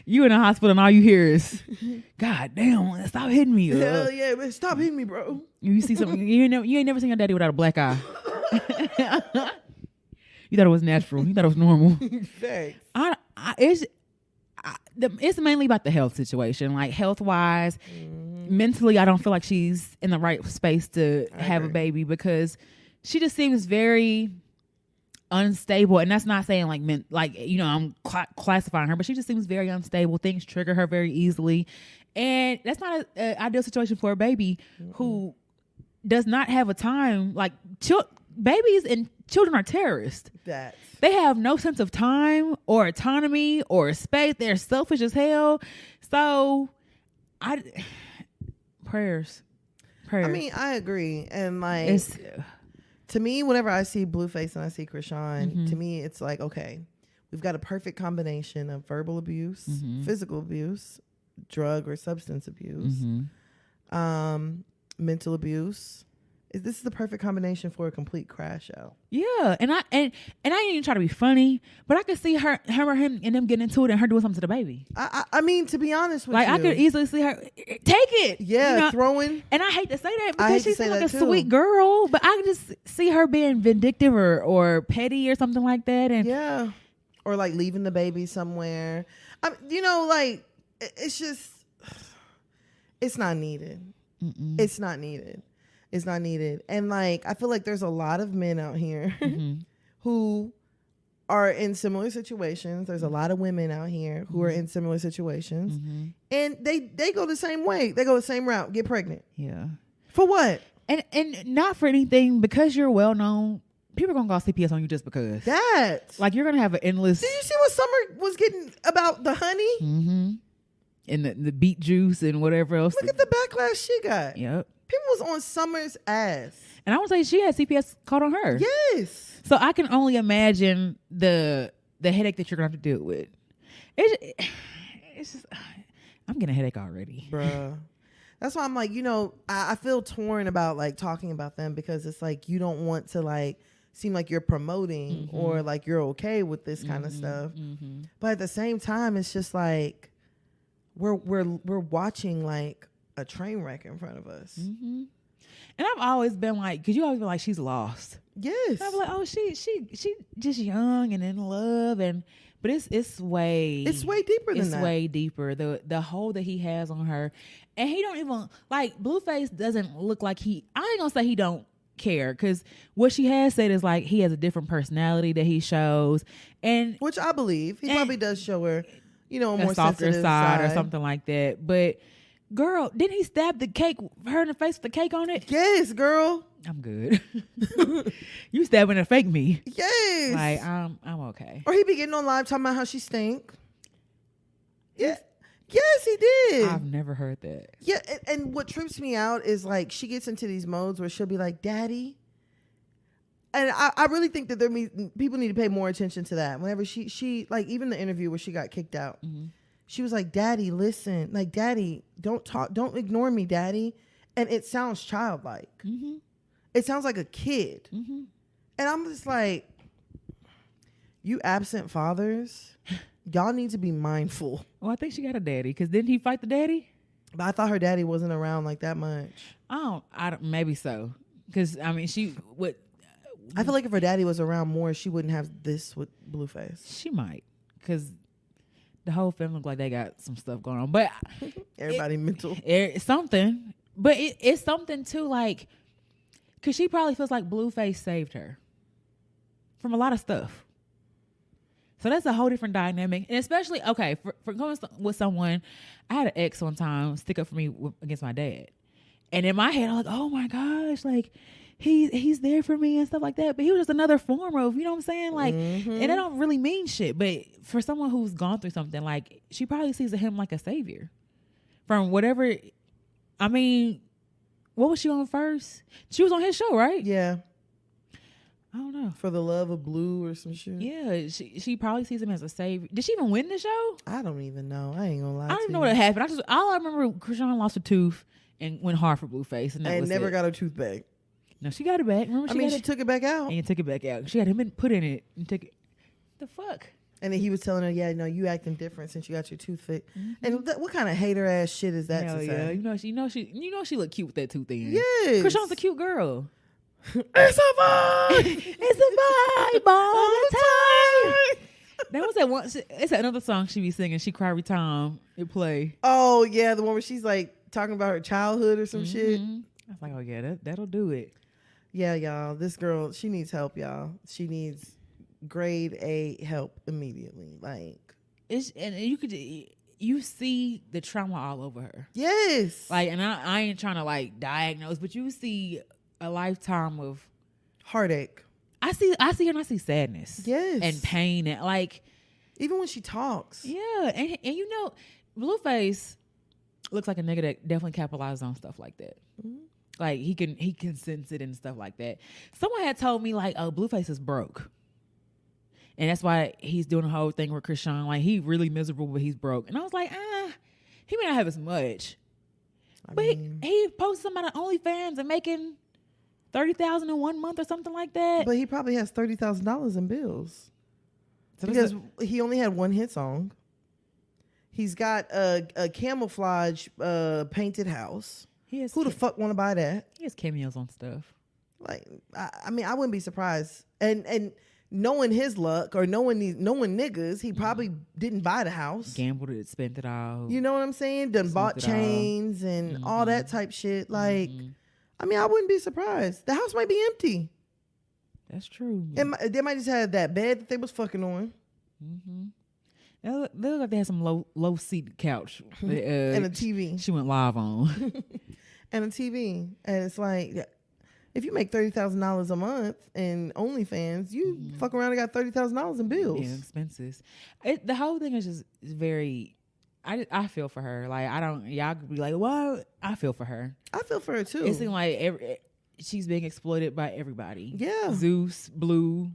you in the hospital and all you hear is, "God damn, stop hitting me." Hell yeah, man, stop hitting me, bro. You see something, you ain't never seen your daddy without a black eye. You thought it was natural. You thought it was normal. Thanks. It's mainly about the health situation, like health wise. Mentally, I don't feel like she's in the right space to have a baby, because she just seems very unstable. And that's not saying I'm classifying her, but she just seems very unstable. Things trigger her very easily, and that's not an ideal situation for a baby who does not have a time. Like, babies and children are terrorists. They have no sense of time or autonomy or space. They're selfish as hell. So, prayers. I mean, I agree. And like, to me, whenever I see Blueface and I see Krishan, to me, it's like, okay, we've got a perfect combination of verbal abuse, physical abuse, drug or substance abuse. mental abuse. This is the perfect combination for a complete crash out. Yeah, and I ain't even try to be funny, but I could see her or him and them getting into it and her doing something to the baby. I mean, to be honest with you, I could easily see her take it. Yeah, throwing. And I hate to say that because she's like a sweet girl, but I could just see her being vindictive or petty or something like that. And yeah, or like leaving the baby somewhere. Like it's just, it's not needed. Mm-mm. It's not needed. It's not needed. And like, I feel like there's a lot of men out here who are in similar situations. There's a lot of women out here who are in similar situations. And they go the same way. They go the same route, get pregnant. Yeah. For what? And not for anything, because you're well known, people are going to call CPS on you just because. Like, you're going to have an endless. Did you see what Summer was getting about the honey? Mm-hmm. And the beet juice and whatever else. Look at the backlash she got. Yep. People was on Summer's ass. And I would say she had CPS called on her. Yes. So I can only imagine the headache that you're going to have to deal with. It's just, I'm getting a headache already. Bruh. That's why I'm like, I feel torn about like talking about them, because it's like you don't want to like seem like you're promoting or like you're okay with this kind of stuff. But at the same time, it's just like we're watching like a train wreck in front of us. And I've always been like, because you always been like, she's lost. Yes. And I'm like, oh, she just young and in love, but it's way deeper than that. It's way deeper. The hold that he has on her, and he don't even like Blueface doesn't look like I ain't gonna say he don't care, because what she has said is like he has a different personality that he shows, and which I believe he probably does show her, a more softer side or something like that, but. Girl, didn't he stab the cake, her in the face with the cake on it? Yes, girl. I'm good. You stabbing a fake me. Yes. Like, I'm okay. Or he be getting on live talking about how she stink. Yeah. Yes, he did. I've never heard that. Yeah, and what trips me out is like she gets into these modes where she'll be like, Daddy. And I really think that people need to pay more attention to that. Whenever she like, even the interview where she got kicked out. She was like, Daddy, listen. Like, Daddy, don't talk. Don't ignore me, Daddy. And it sounds childlike. It sounds like a kid. And I'm just like, you absent fathers, y'all need to be mindful. Well, I think she got a daddy, because didn't he fight the daddy? But I thought her daddy wasn't around like that much. I don't maybe so. Because, I mean, I feel like if her daddy was around more, she wouldn't have this with Blueface. She might. Because the whole family look like they got some stuff going on, but everybody mental. It's something, but it's something too, like, because she probably feels like Blueface saved her from a lot of stuff. So that's a whole different dynamic, and especially for going with someone. I had an ex one time stick up for me against my dad, and in my head I'm like, oh my gosh, like. He's there for me and stuff like that, but he was just another form of, you know what I'm saying? Like, and that don't really mean shit. But for someone who's gone through something, like, she probably sees him like a savior from whatever. I mean, what was she on first? She was on his show, right? Yeah. I don't know. For the Love of Blue or some shit. Yeah, she probably sees him as a savior. Did she even win the show? I don't even know. I ain't gonna lie. I don't even know what happened. All I remember, Krishan lost a tooth and went hard for Blueface, and that was never it. Got her tooth back. No, she got it back. Remember, she took it back out. And took it back out. She had him put in it and took it. The fuck? And then he was telling her, yeah, no, you acting different since you got your tooth fixed. And what kind of hater ass shit is that to say? You know she look cute with that tooth in. Yes. Krishan's a cute girl. It's a vibe. It's a vibe all the time. That was that one. It's another song she be singing. She cry every time it play. Oh yeah, the one where she's like talking about her childhood or some shit. I was like, oh yeah, that'll do it. Yeah, y'all. This girl, she needs help, y'all. She needs grade A help immediately. Like, you see the trauma all over her. Yes. Like, and I ain't trying to like diagnose, but you see a lifetime of heartache. I see her and I see sadness. Yes. And pain, and like, even when she talks. Yeah, and Blueface looks like a nigga that definitely capitalizes on stuff like that. Like, he can sense it and stuff like that. Someone had told me, like, oh, Blueface is broke. And that's why he's doing the whole thing with Krishan. Like, he really miserable, but he's broke. And I was like, he may not have as much. But he posted something on OnlyFans and making $30,000 in 1 month or something like that. But he probably has $30,000 in bills because he only had one hit song. He's got a camouflage painted house. Who the fuck want to buy that? He has cameos on stuff. Like, I mean, I wouldn't be surprised. And knowing his luck or knowing niggas, he probably didn't buy the house. Gambled it, spent it all. You know what I'm saying? Done bought chains and all that type shit. Like, I mean, I wouldn't be surprised. The house might be empty. That's true. They might just have that bed that they was fucking on. They look like they had some low seated couch and a TV. She went live on. And a TV. And it's like, if you make $30,000 a month in OnlyFans, you fuck around and got $30,000 in bills. Yeah, expenses. The whole thing is just very. I feel for her. Like y'all could be like, well, I feel for her. I feel for her too. It seems like she's being exploited by everybody. Yeah, Zeus, Blue,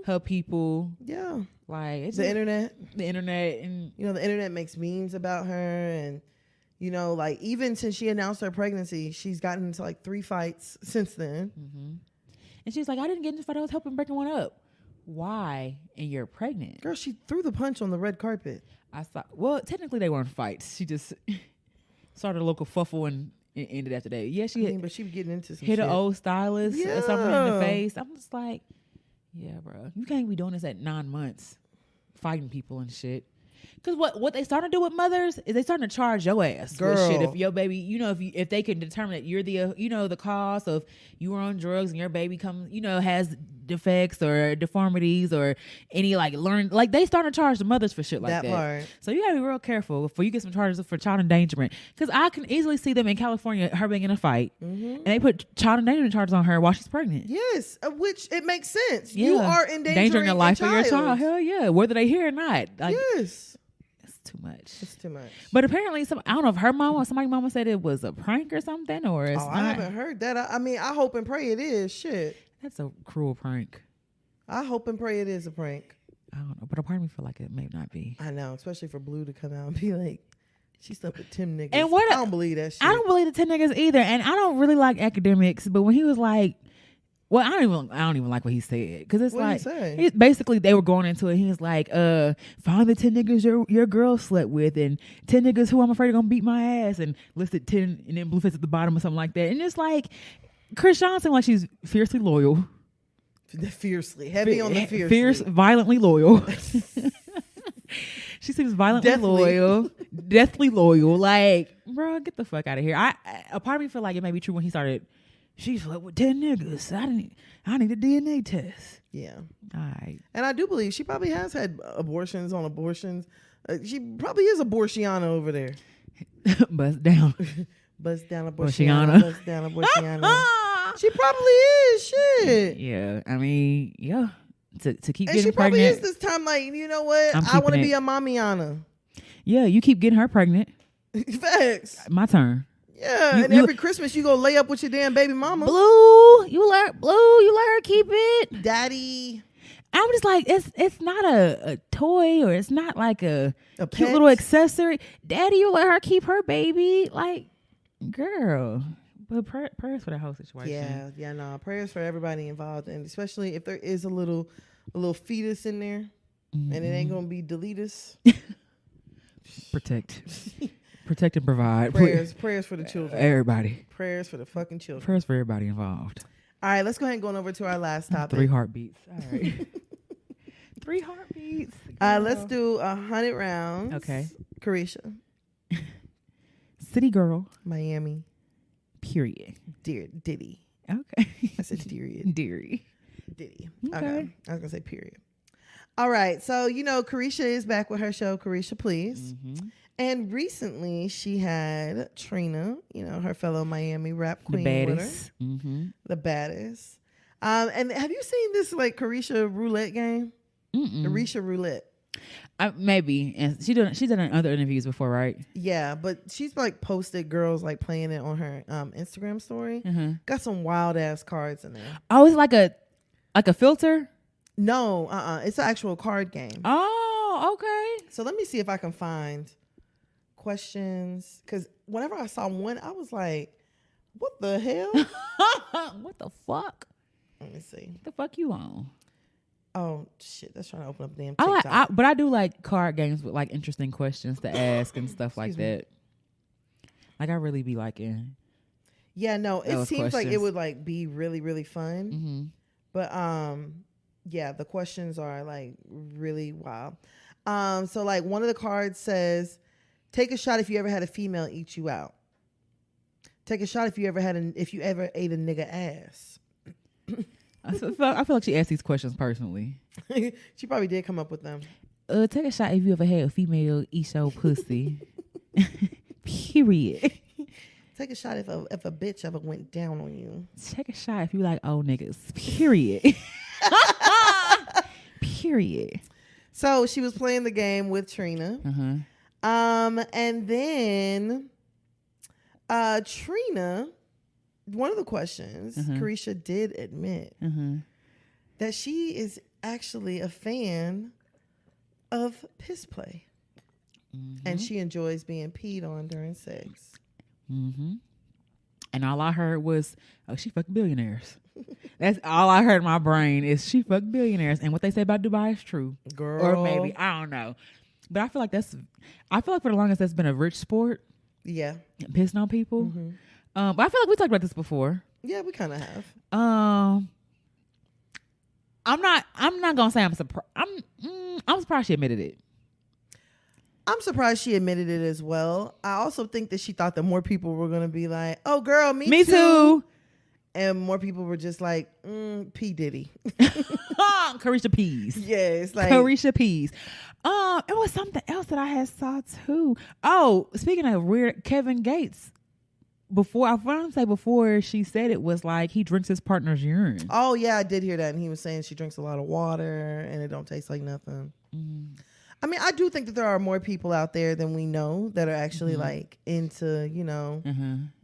her people. Yeah, like it's the internet, and the internet makes memes about her and. Like even since she announced her pregnancy, she's gotten into like 3 fights since then. And she's like, I didn't get into a fight. I was helping breaking one up. Why? And you're pregnant. Girl, she threw the punch on the red carpet. I thought, well, technically they weren't fights. She just started a local fuffle and ended after that. Yeah, but she was getting into some hit shit. An old stylist or something in the face. I'm just like, yeah, bro. You can't be doing this at 9 months, fighting people and shit. Because what they starting to do with mothers is they starting to charge your ass for shit. If your baby, if they can determine that you're the, the cause of you were on drugs and your baby comes, has defects or deformities or any they starting to charge the mothers for shit like that. Part. So you gotta be real careful before you get some charges for child endangerment. Because I can easily see them in California, her being in a fight, and they put child endangerment charges on her while she's pregnant. Yes, which it makes sense. Yeah. You are endangering the life of your child. Hell yeah, whether they hear or not. Yes. Too much. It's too much. But apparently, I don't know if her mama or somebody's mama said it was a prank or something, or it's not. I haven't heard that. I mean, I hope and pray it is. Shit. That's a cruel prank. I hope and pray it is a prank. I don't know, but a part of me feel like it may not be. I know, especially for Blue to come out and be like, she slept with 10 niggas. And I don't believe that shit. I don't believe the 10 niggas either, and I don't really like academics. But when he was like. Well, I don't even like what he said because it's what like he basically they were going into it. He was like, find the 10 niggas your girl slept with and 10 niggas who I'm afraid are gonna beat my ass and listed 10 and then Blueface at the bottom or something like that. And it's like Chris Sean seemed like she's fiercely loyal, heavy on the fierce, violently loyal. She seems violently loyal, deathly loyal. Like, bro, get the fuck out of here. A part of me feel like it may be true when he started. She slept with 10 niggas. I need a DNA test. Yeah. All right. And I do believe she probably has had abortions on abortions. She probably is abortiana over there. Bust down. Bust down abortiana. Bust down abortiana. She probably is. Shit. Yeah. I mean, yeah. To keep and getting she probably pregnant. is this time like, you know what? I want to be a mommyana. Yeah. You keep getting her pregnant. Facts. My turn. Yeah, every Christmas you go lay up with your damn baby mama. Blue, you let her keep it. Daddy. I'm just like, it's not a toy or it's not like a cute pet. little accessory. Daddy, you let her keep her baby. Like, girl. But prayers for the whole situation. Yeah, no. Prayers for everybody involved, and especially if there is a little fetus in there, and it ain't gonna be deletus. Protect and provide. Prayers for the children. Everybody. Prayers for the fucking children. Prayers for everybody involved. All right, let's go ahead and go over to our last topic. 3 heartbeats. All right. 3 heartbeats. Let's do 100 rounds. Okay. Carisha. City girl. Miami. Period. Diddy. Okay. I said period. Diddy. Okay. I was gonna say period. All right. So Carisha is back with her show, Carisha Please. Mm-hmm. And recently she had Trina, her fellow Miami rap queen, the with baddest. her. Mm-hmm. The baddest. And have you seen this Carisha roulette game? Carisha roulette. Maybe. And she's done other interviews before, right? Yeah, but she's posted girls playing it on her Instagram story. Mm-hmm. Got some wild ass cards in there. Oh, it's like a filter? No, it's an actual card game. Oh, okay. So let me see if I can find questions. Because whenever I saw one, I was like, what the hell? What the fuck? Let me see. What the fuck you on? Oh, shit. That's trying to open up damn TikTok. But I do like card games with like interesting questions to ask and stuff like that. Like I really be liking. Yeah, no, it seems like it would like be really, really fun. Mm-hmm. But yeah, the questions are like really wild. So like one of the cards says, take a shot if you ever had a female eat you out. Take a shot if you ever ate a nigga ass. I feel like she asked these questions personally. She probably did come up with them. Take a shot if you ever had a female eat your pussy. Period. Take a shot if a bitch ever went down on you. Take a shot if you like old niggas. Period. Period. So she was playing the game with Trina. Uh-huh. And then Trina, one of the questions, Carisha did admit that she is actually a fan of piss play. And she enjoys being peed on during sex. And all I heard was, oh, she fucked billionaires. That's all I heard in my brain is she fucked billionaires. And what they say about Dubai is true. Girl. Or maybe, I don't know. But I feel like for the longest that's been a rich sport. Yeah. Pissing on people. But I feel like we talked about this before. Yeah, we kind of have. I'm not gonna say I'm surprised. I'm surprised she admitted it. I'm surprised she admitted it as well. I also think that she thought that more people were going to be like, oh, girl, me too. And more people were just like, P. Diddy. Carisha Peas. Yes. Like, Carisha Peas. It was something else that I had saw too. Oh, speaking of weird, Kevin Gates. Before she said it was like he drinks his partner's urine. Oh, yeah, I did hear that. And he was saying she drinks a lot of water and it don't taste like nothing. I mean, I do think that there are more people out there than we know that are actually like into,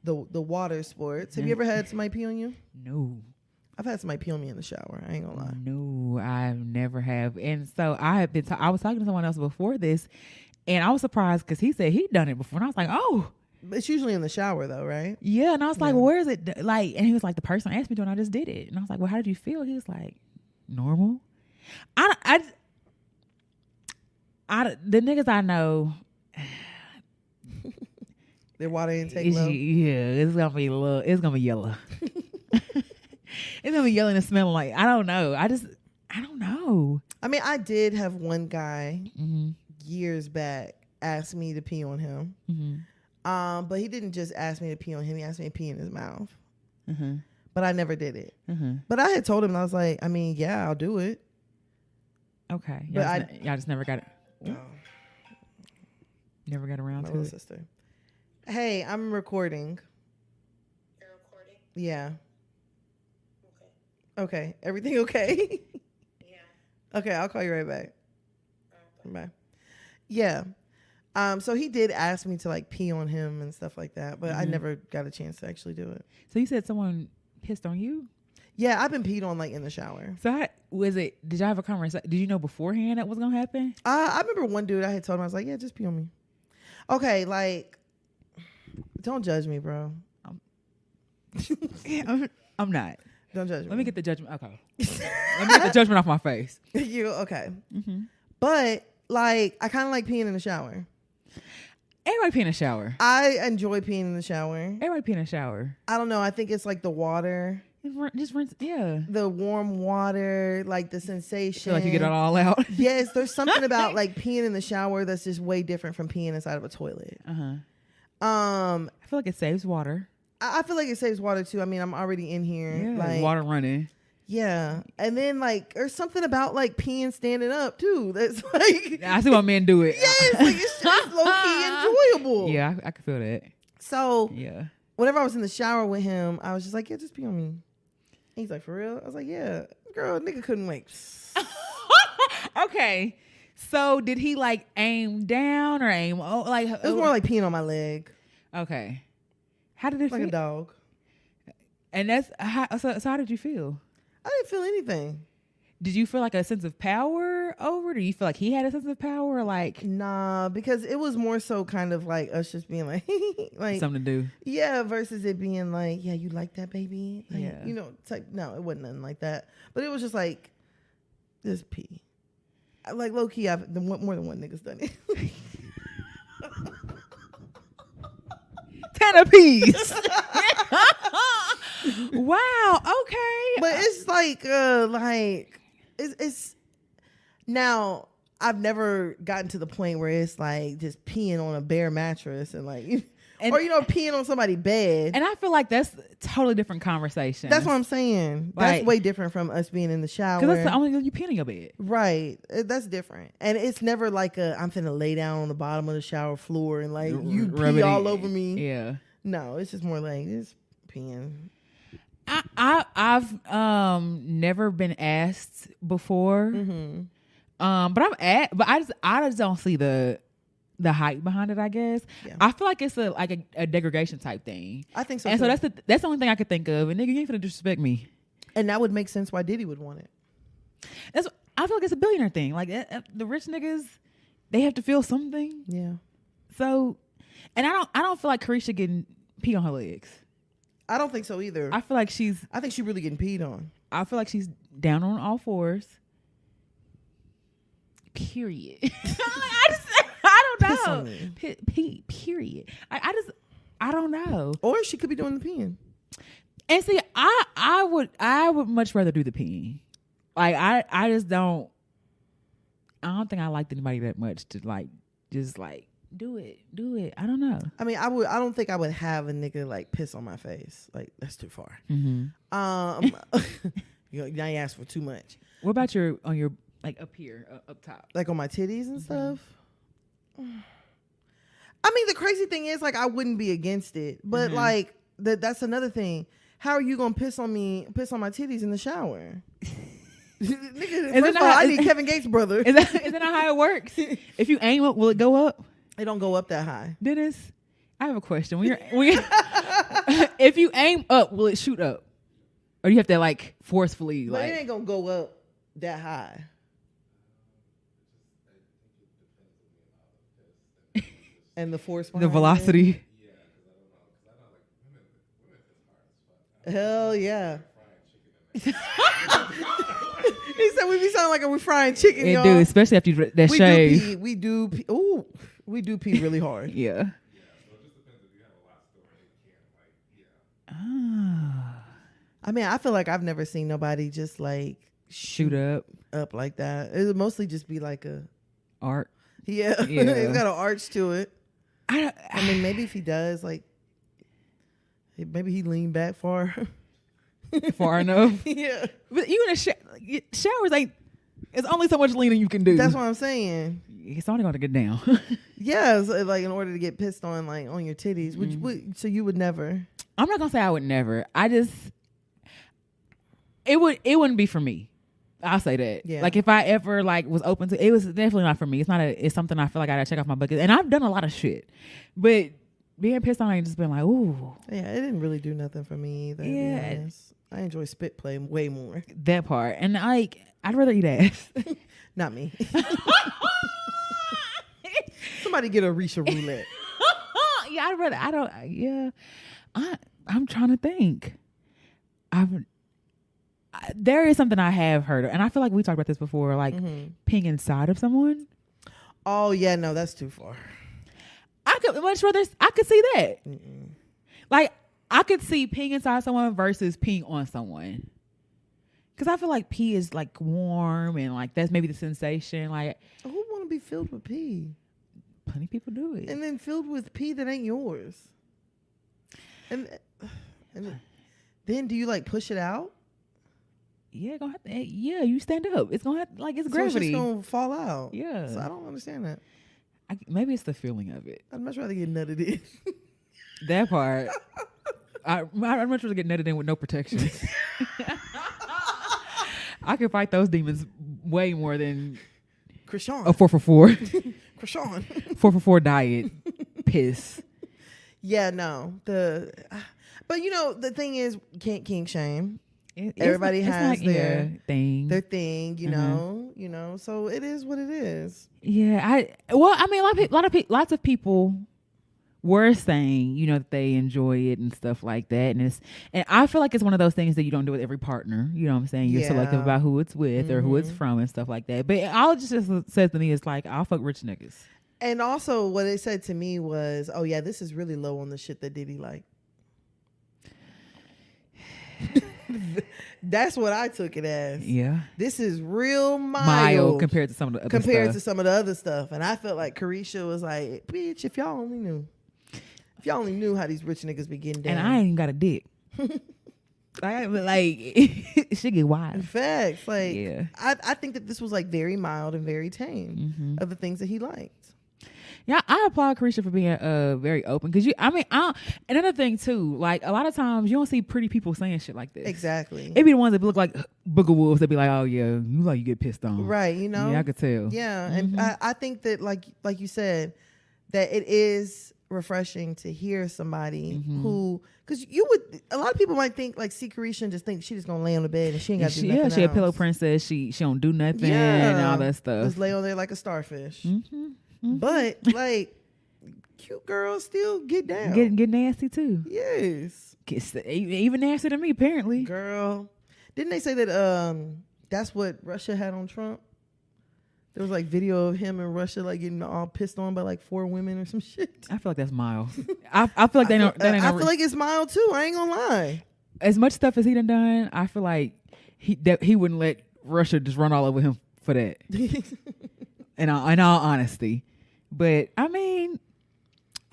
the water sports. Have you ever had somebody pee on you? No. I've had somebody pee on me in the shower. I ain't gonna lie. No, I never have. And so I was talking to someone else before this, and I was surprised because he said he'd done it before, and I was like, oh. It's usually in the shower though, right? Yeah, and I was like, well, where is it? Like, and he was like, the person asked me to, and I just did it. And I was like, well, how did you feel? He was like, normal. The niggas I know, their water intake low. Yeah, it's gonna be low. It's gonna be yellow. It's gonna be yellow and smelling like I don't know. I don't know. I mean, I did have one guy years back ask me to pee on him. But he didn't just ask me to pee on him. He asked me to pee in his mouth. But I never did it. But I had told him, I was like, I mean, yeah, I'll do it. Okay. But y'all just never got it. Oh. Never got around My to little it. sister. Hey, I'm recording. You're recording? Yeah. Okay. Okay. Everything okay? Yeah. Okay, I'll call you right back. Bye. Bye. Yeah. So he did ask me to like pee on him and stuff like that, but I never got a chance to actually do it. So you said someone pissed on you? Yeah, I've been peed on like in the shower. So did y'all have a conversation? Did you know beforehand that was going to happen? I remember one dude I had told him, I was like, yeah, just pee on me. Okay, like, don't judge me, bro. I'm not. Don't judge me. Let me get the judgment. Okay. Let me get the judgment off my face. Okay. But like, I kind of like peeing in the shower. Everybody pee in the shower. I enjoy peeing in the shower. Everybody pee in the shower. I don't know. I think it's like the water. Just rinse, yeah. The warm water, like the sensation. Feel like you get it all out. Yes, there's something about like peeing in the shower that's just way different from peeing inside of a toilet. I feel like it saves water. I feel like it saves water too. I mean, I'm already in here. Yeah, like water running. Yeah. And then like there's something about like peeing standing up too. That's like I see why men do it. Yes, like it's just low key enjoyable. Yeah, I can feel that. So yeah. Whenever I was in the shower with him, I was just like, yeah, just pee on me. He's like, for real? I was like, yeah. Girl, nigga couldn't wait. Okay. So did he like aim down or aim like it was more like peeing on my leg. Okay. How did it feel? Like a dog. And that's how, so how did you feel? I didn't feel anything. did you feel like a sense of power over? Do you feel like he had a sense of power? Like, nah, because it was more so kind of like us just being like, like something to do. Yeah, versus it being like, yeah, you like that, baby? Like, Yeah. you know, type. No, it wasn't nothing like that. But it was just like, just pee. Like low key, more than one nigga's done it. 10 apiece. Wow. Okay. But it's like it's now I've never gotten to the point where it's like just peeing on a bare mattress and like, or you know, peeing on somebody's bed. And I feel like that's a totally different conversation. That's what I'm saying. That's way different from us being in the shower. Because that's the only you pee in your bed. Right. That's different. And it's never like I'm finna lay down on the bottom of the shower floor and like you pee all over me. Yeah. No, it's just more like just peeing. I've never been asked before. Mm-hmm. But I just don't see the hype behind it, I guess. Yeah. I feel like it's a degradation type thing. I think so. And too. So that's the only thing I could think of. And nigga, you ain't finna disrespect me. And that would make sense why Diddy would want it. I feel like it's a billionaire thing. Like the rich niggas, they have to feel something. Yeah. So, and I don't feel like Carisha getting pee on her legs. I don't think so either. I feel like I think she's really getting peed on. I feel like she's down on all fours. Period. I don't know. Period. I don't know. Or she could be doing the peeing. And see, I would much rather do the peeing. Like I just don't. I don't think I liked anybody that much to like just like do it. I don't know. I mean, I don't think I would have a nigga like piss on my face. Like that's too far. Mm-hmm. You know, now you ask for too much. What about on your like up here, up top, like on my titties and stuff? I mean, the crazy thing is, like, I wouldn't be against it, but like that's another thing. How are you gonna piss on my titties in the shower? Nigga, first of all, I need Kevin Gates' brother. Is that not how it works? If you aim up, will it go up? It don't go up that high. Dennis, I have a question. When you're if you aim up, will it shoot up, or do you have to like forcefully? But it ain't gonna go up that high. And the force behind the velocity. Hell yeah. He said we be sounding like we frying chicken, y'all. Do, especially after that shave. We do pee really hard. Yeah. So it just depends if you have a lot still and you can't, like, I mean, I feel like I've never seen nobody just like shoot up like that. It would mostly just be like a art. Yeah. It's got an arch to it. I mean, maybe if he does, like, maybe he leaned back far enough. Yeah. But even showers ain't. It's only so much leaning you can do. That's what I'm saying. It's only going to get down. Yeah, so like in order to get pissed on, like on your titties, so you would never. I'm not gonna say I would never. It wouldn't be for me. I'll say that. Yeah. Like if I ever like was open to it, was definitely not for me. It's something I feel like I gotta check off my bucket. And I've done a lot of shit, but being pissed on, I ain't just been like, ooh. Yeah, it didn't really do nothing for me either. Yeah. To be honest. I enjoy spit play way more. That part, and like I'd rather eat ass. Not me. Somebody get a Risha roulette. Yeah, I'd rather. I don't. Yeah, I'm trying to think. There is something I have heard of, and I feel like we talked about this before, like peeing inside of someone. Oh yeah, no, that's too far. I could much rather. I could see that. Mm-mm. Like I could see peeing inside someone versus peeing on someone. Because I feel like pee is like warm and like that's maybe the sensation. Like who want to be filled with pee? Plenty of people do it. And then filled with pee that ain't yours. And then do you like push it out? Yeah, gonna have to, yeah, you stand up. It's gonna have like it's gravity. So it's just gonna fall out. Yeah. So I don't understand that. Maybe it's the feeling of it. I'd much rather get nutted in. That part. I'd much rather get nutted in with no protection. I could fight those demons way more than Krishan. A 4-for-4. Krishan. 4-for-4 diet. Piss. Yeah, no. But you know, the thing is, can't kink shame. Everybody has their thing. Their thing, you know. So it is what it is. Yeah, lots of people were saying, that they enjoy it and stuff like that, and I feel like it's one of those things that you don't do with every partner. You know what I'm saying? You're selective about who it's with or who it's from and stuff like that. But all it just says to me is like, I'll fuck rich niggas. And also, what it said to me was, "Oh yeah, this is really low on the shit that Diddy like." That's what I took it as. Yeah, this is real mild compared to some of the other stuff. And I felt like Carisha was like, "Bitch, if y'all only knew how these rich niggas be getting down." And I ain't got a dick. Like she get wild. Facts. Like, I think that this was like very mild and very tame of the things that he liked. Yeah, I applaud Carisha for being very open because another thing too, like a lot of times you don't see pretty people saying shit like this. Exactly. It be the ones that look like booger wolves that be like, oh yeah, you get pissed on, right? Yeah, I could tell. Yeah, and I think that like you said, that it is refreshing to hear somebody who, because a lot of people might think like see Carisha and just think she just gonna lay on the bed and she ain't got to do nothing. Yeah, she a pillow princess. She don't do nothing and all that stuff. Just lay on there like a starfish. But like cute girls still get down. Get nasty too. Yes. Even nastier than me, apparently. Girl. Didn't they say that that's what Russia had on Trump? There was like video of him in Russia like getting all pissed on by like 4 women or some shit. I feel like that's mild. I feel like I feel like it's mild too. I ain't gonna lie. As much stuff as he done, I feel like he wouldn't let Russia just run all over him for that. in all honesty. But I mean,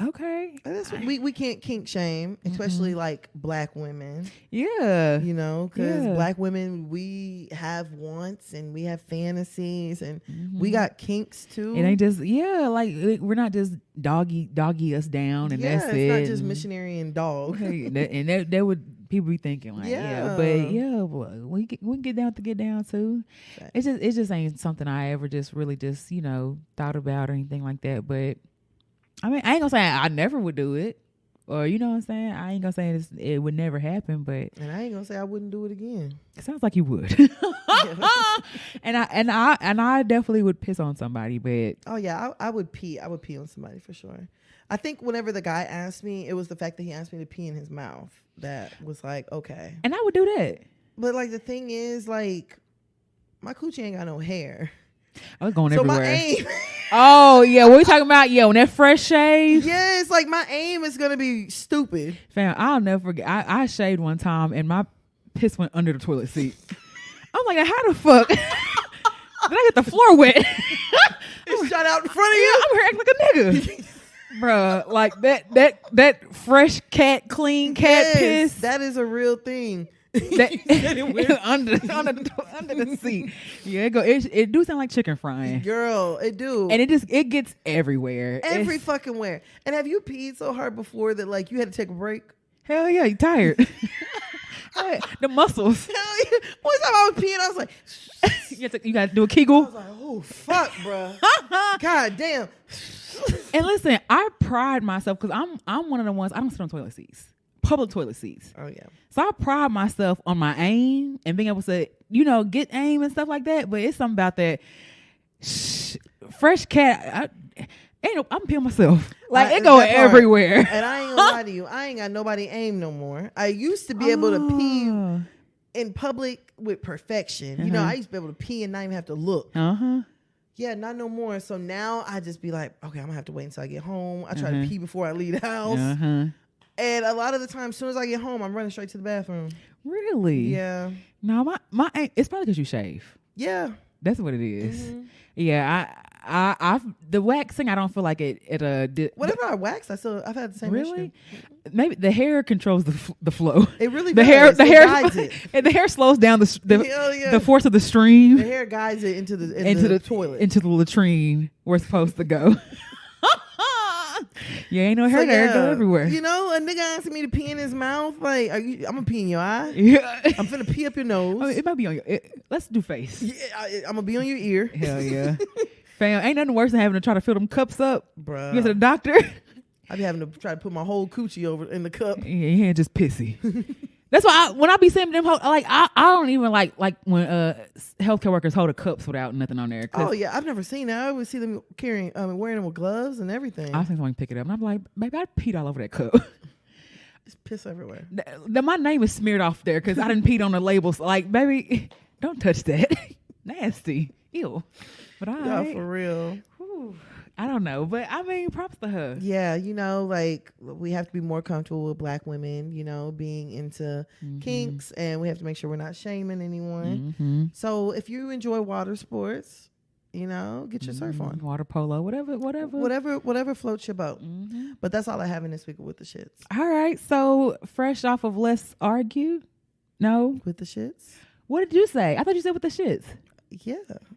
okay. We can't kink shame, especially like black women. Yeah. Because black women, we have wants and we have fantasies and we got kinks too. It ain't just, like we're not just doggy us down and that's it. It's not just missionary and dog. And that would people be thinking like, we can get down too. Right. It just ain't something I ever just really just thought about or anything like that. But I mean, I ain't gonna say I never would do it, or you know what I'm saying. I ain't gonna say it would never happen, but and I ain't gonna say I wouldn't do it again. It sounds like you would. and I definitely would piss on somebody, but oh yeah, I would pee. I would pee on somebody for sure. I think whenever the guy asked me, it was the fact that he asked me to pee in his mouth that was like, okay. And I would do that. But like the thing is, like, my coochie ain't got no hair. I was going everywhere. So my aim. Oh yeah, what are you talking about? Yeah, on that fresh shave. Yeah, it's like my aim is gonna be stupid. Fam, I'll never forget. I shaved one time and my piss went under the toilet seat. I'm like, how the fuck did I get the floor wet? It shot out in front of you. I'm here acting like a nigga. Bruh, like that fresh clean cat piss. That is a real thing. under the seat. Yeah, it do sound like chicken frying. Girl, it do. And it gets everywhere. Every fucking where. And have you peed so hard before that like you had to take a break? Hell yeah, you tired. The muscles. Hell yeah. One time I was peeing, I was like you got to do a Kegel. I was like, oh fuck, bro. God damn. And listen, I pride myself because I'm one of the ones I don't sit on toilet seats, public toilet seats. Oh yeah. So I pride myself on my aim and being able to get aim and stuff like that. But it's something about that fresh cat. I'm peeing myself. Like it go everywhere. And I ain't gonna lie to you, I ain't got nobody aim no more. I used to be able to pee in public with perfection. I used to be able to pee and not even have to look. Yeah, not no more. So now I just be like, okay, I'm gonna have to wait until I get home. I try to pee before I leave the house. And a lot of the time, as soon as I get home, I'm running straight to the bathroom. Really? Yeah. No, my it's probably because you shave. Yeah. That's what it is. Yeah, I've the waxing. I don't feel like it. Whatever I wax, I've had the same issue. Maybe the hair controls the flow. It really the does. hair guides it. And the hair slows down the force of the stream. The hair guides it into the toilet, into the latrine where it's supposed to go. Yeah, ain't no hair there. Go everywhere. A nigga asking me to pee in his mouth. Like, I'm gonna pee in your eye. Yeah, I'm finna pee up your nose. It might be on your. Let's do face. Yeah, I'm gonna be on your ear. Hell yeah. Fam, ain't nothing worse than having to try to fill them cups up. Bruh. You get to the doctor. I be having to try to put my whole coochie over in the cup. Yeah, your hand just pissy. That's why when I be seeing them, I don't even like when healthcare workers hold the cups without nothing on there. Oh yeah, I've never seen that. I always see them wearing them with gloves and everything. I think someone pick it up, and I'm like, baby, I peed all over that cup. It's piss everywhere. My name is smeared off there because I didn't pee on the labels. Like, baby, don't touch that. Nasty, ew. But Yeah, for real. Whew. I don't know, but I mean, props to her. Yeah, like we have to be more comfortable with Black women, being into kinks, and we have to make sure we're not shaming anyone. So if you enjoy water sports, get your surf on, water polo, whatever floats your boat. But that's all I have in this week with the shits. All right, so fresh off of Let's Argue, no, with the shits. What did you say? I thought you said with the shits. Yeah,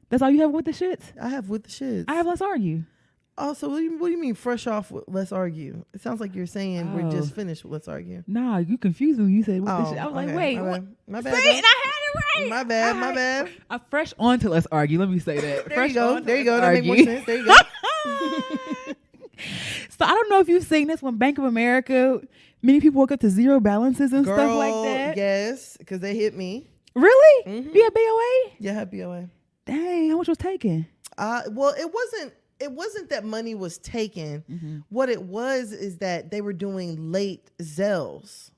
that's all you have with the shits. I have with the shits. I have Let's Argue. Oh, so what do you mean fresh off with Let's Argue? It sounds like you're saying we're just finished with Let's Argue. Nah, you confused me when you said with the shit. I was like, wait, my bad. See, and I had it right. My bad. I'm fresh on to Let's Argue. Let me say that. There you go. That makes more sense. There you go. So I don't know if you've seen this when Bank of America, many people woke up to zero balances and stuff like that. Yes, because they hit me. Really? You had BOA? Yeah, I had BOA. Dang, how much was taken? Well, it wasn't that money was taken. What it was is that they were doing late Zelles.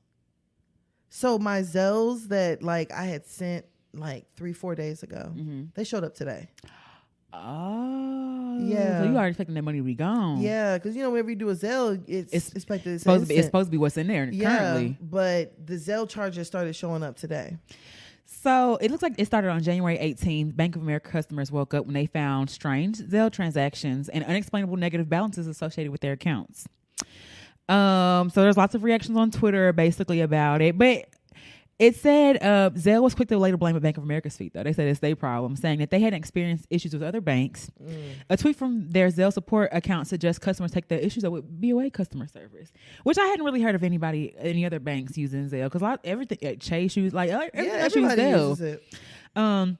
So my Zelles that I had sent 3-4 days ago, they showed up today. Oh, yeah. So you already expecting that money to be gone? Yeah, because whenever you do a Zelle, it's expected. It's supposed to be what's in there currently. But the Zelle charges started showing up today. So it looks like it started on January 18th. Bank of America customers woke up when they found strange Zelle transactions and unexplainable negative balances associated with their accounts. So there's lots of reactions on Twitter basically about it, but it said Zelle was quick to later blame Bank of America's feet, though. They said it's their problem, saying that they hadn't experienced issues with other banks. A tweet from their Zelle support account suggests customers take the issues up with BOA customer service, which I hadn't really heard of any other banks using Zelle, because everything Chase uses Zelle. Uses it. The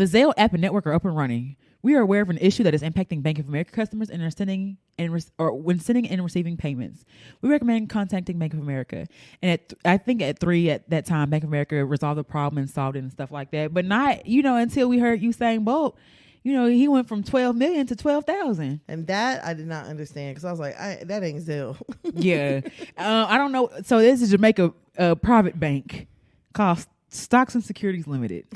Zelle app and network are up and running. We are aware of an issue that is impacting Bank of America customers and are sending when sending and receiving payments. We recommend contacting Bank of America. And I think at 3 at that time, Bank of America resolved the problem and solved it and stuff like that. But not, until we heard Usain Bolt, he went from 12 million to 12,000. And that I did not understand, because I was like, that ain't Zelle. Yeah. I don't know. So this is Jamaica private bank called Stocks and Securities Limited.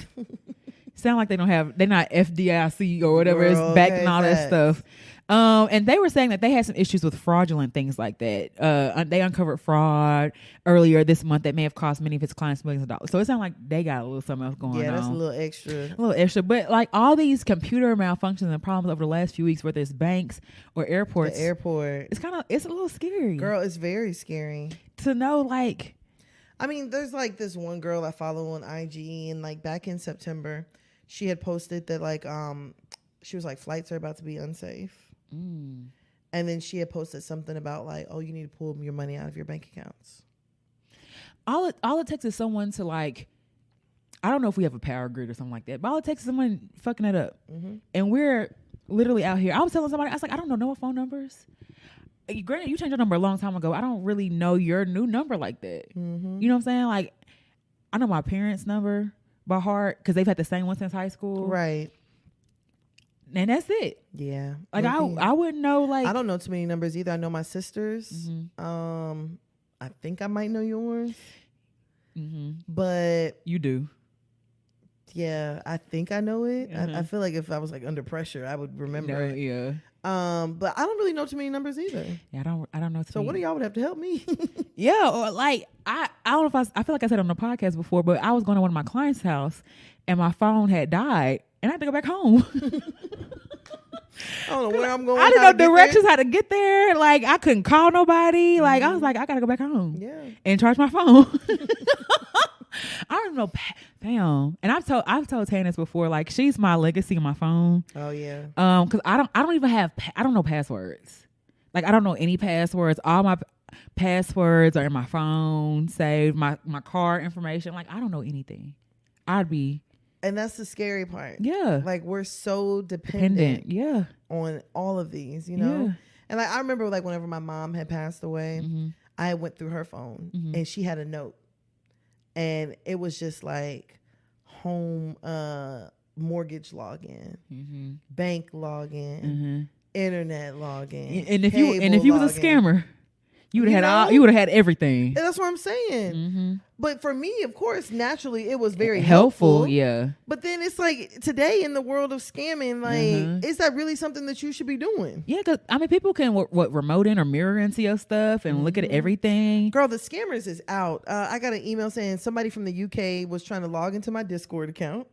Sound like they're not FDIC or whatever is backing all that stuff. And they were saying that they had some issues with fraudulent things like that. They uncovered fraud earlier this month that may have cost many of its clients millions of dollars. So it sounds like they got a little something else going on. Yeah, that's a little extra. But all these computer malfunctions and problems over the last few weeks, whether it's banks or airports. The airport. It's a little scary. Girl, it's very scary. To know there's this one girl I follow on IG, and back in September, she had posted that she was like, flights are about to be unsafe. And then she had posted something about you need to pull your money out of your bank accounts. All it takes is someone to I don't know if we have a power grid or something like that, but all it takes is someone fucking it up. And we're literally out here. I was telling somebody, I was like, I don't know no phone numbers. Granted, you changed your number a long time ago. I don't really know your new number like that. You know what I'm saying? I know my parents' number by heart because they've had the same one since high school. Right. And that's it. Yeah. I wouldn't know I don't know too many numbers either. I know my sister's. I think I might know yours. But you do. Yeah, I think I know it. I feel like if I was under pressure, I would remember it. Yeah. But I don't really know too many numbers either. Yeah, I don't know. So one of y'all would have to help me. Yeah, or I don't know if I feel like I said on the podcast before, but I was going to one of my clients' house and my phone had died and I had to go back home. I don't know where I'm going. I didn't know directions how to get there. I couldn't call nobody. I was like, I gotta go back home. Yeah. And charge my phone. I don't know. Damn. And I've told Tana this before. She's my legacy on my phone. Oh yeah. Because I don't even have. I don't know passwords. I don't know any passwords. All my passwords are in my phone. Saved my card information. I don't know anything. I'd be. And that's the scary part. Yeah. We're so dependent. Yeah. On all of these, Yeah. And I remember whenever my mom had passed away, I went through her phone and she had a note. and it was just like home mortgage login, bank login, internet login, and if you was a scammer, you would have had everything. And that's what I'm saying. But for me, of course, naturally, it was very helpful. Yeah. But then it's like today in the world of scamming, like, is that really something that you should be doing? Yeah, because I mean, people can remote in or mirror into your stuff and look at everything. Girl, the scammers is out. I got an email saying somebody from the UK was trying to log into my Discord account.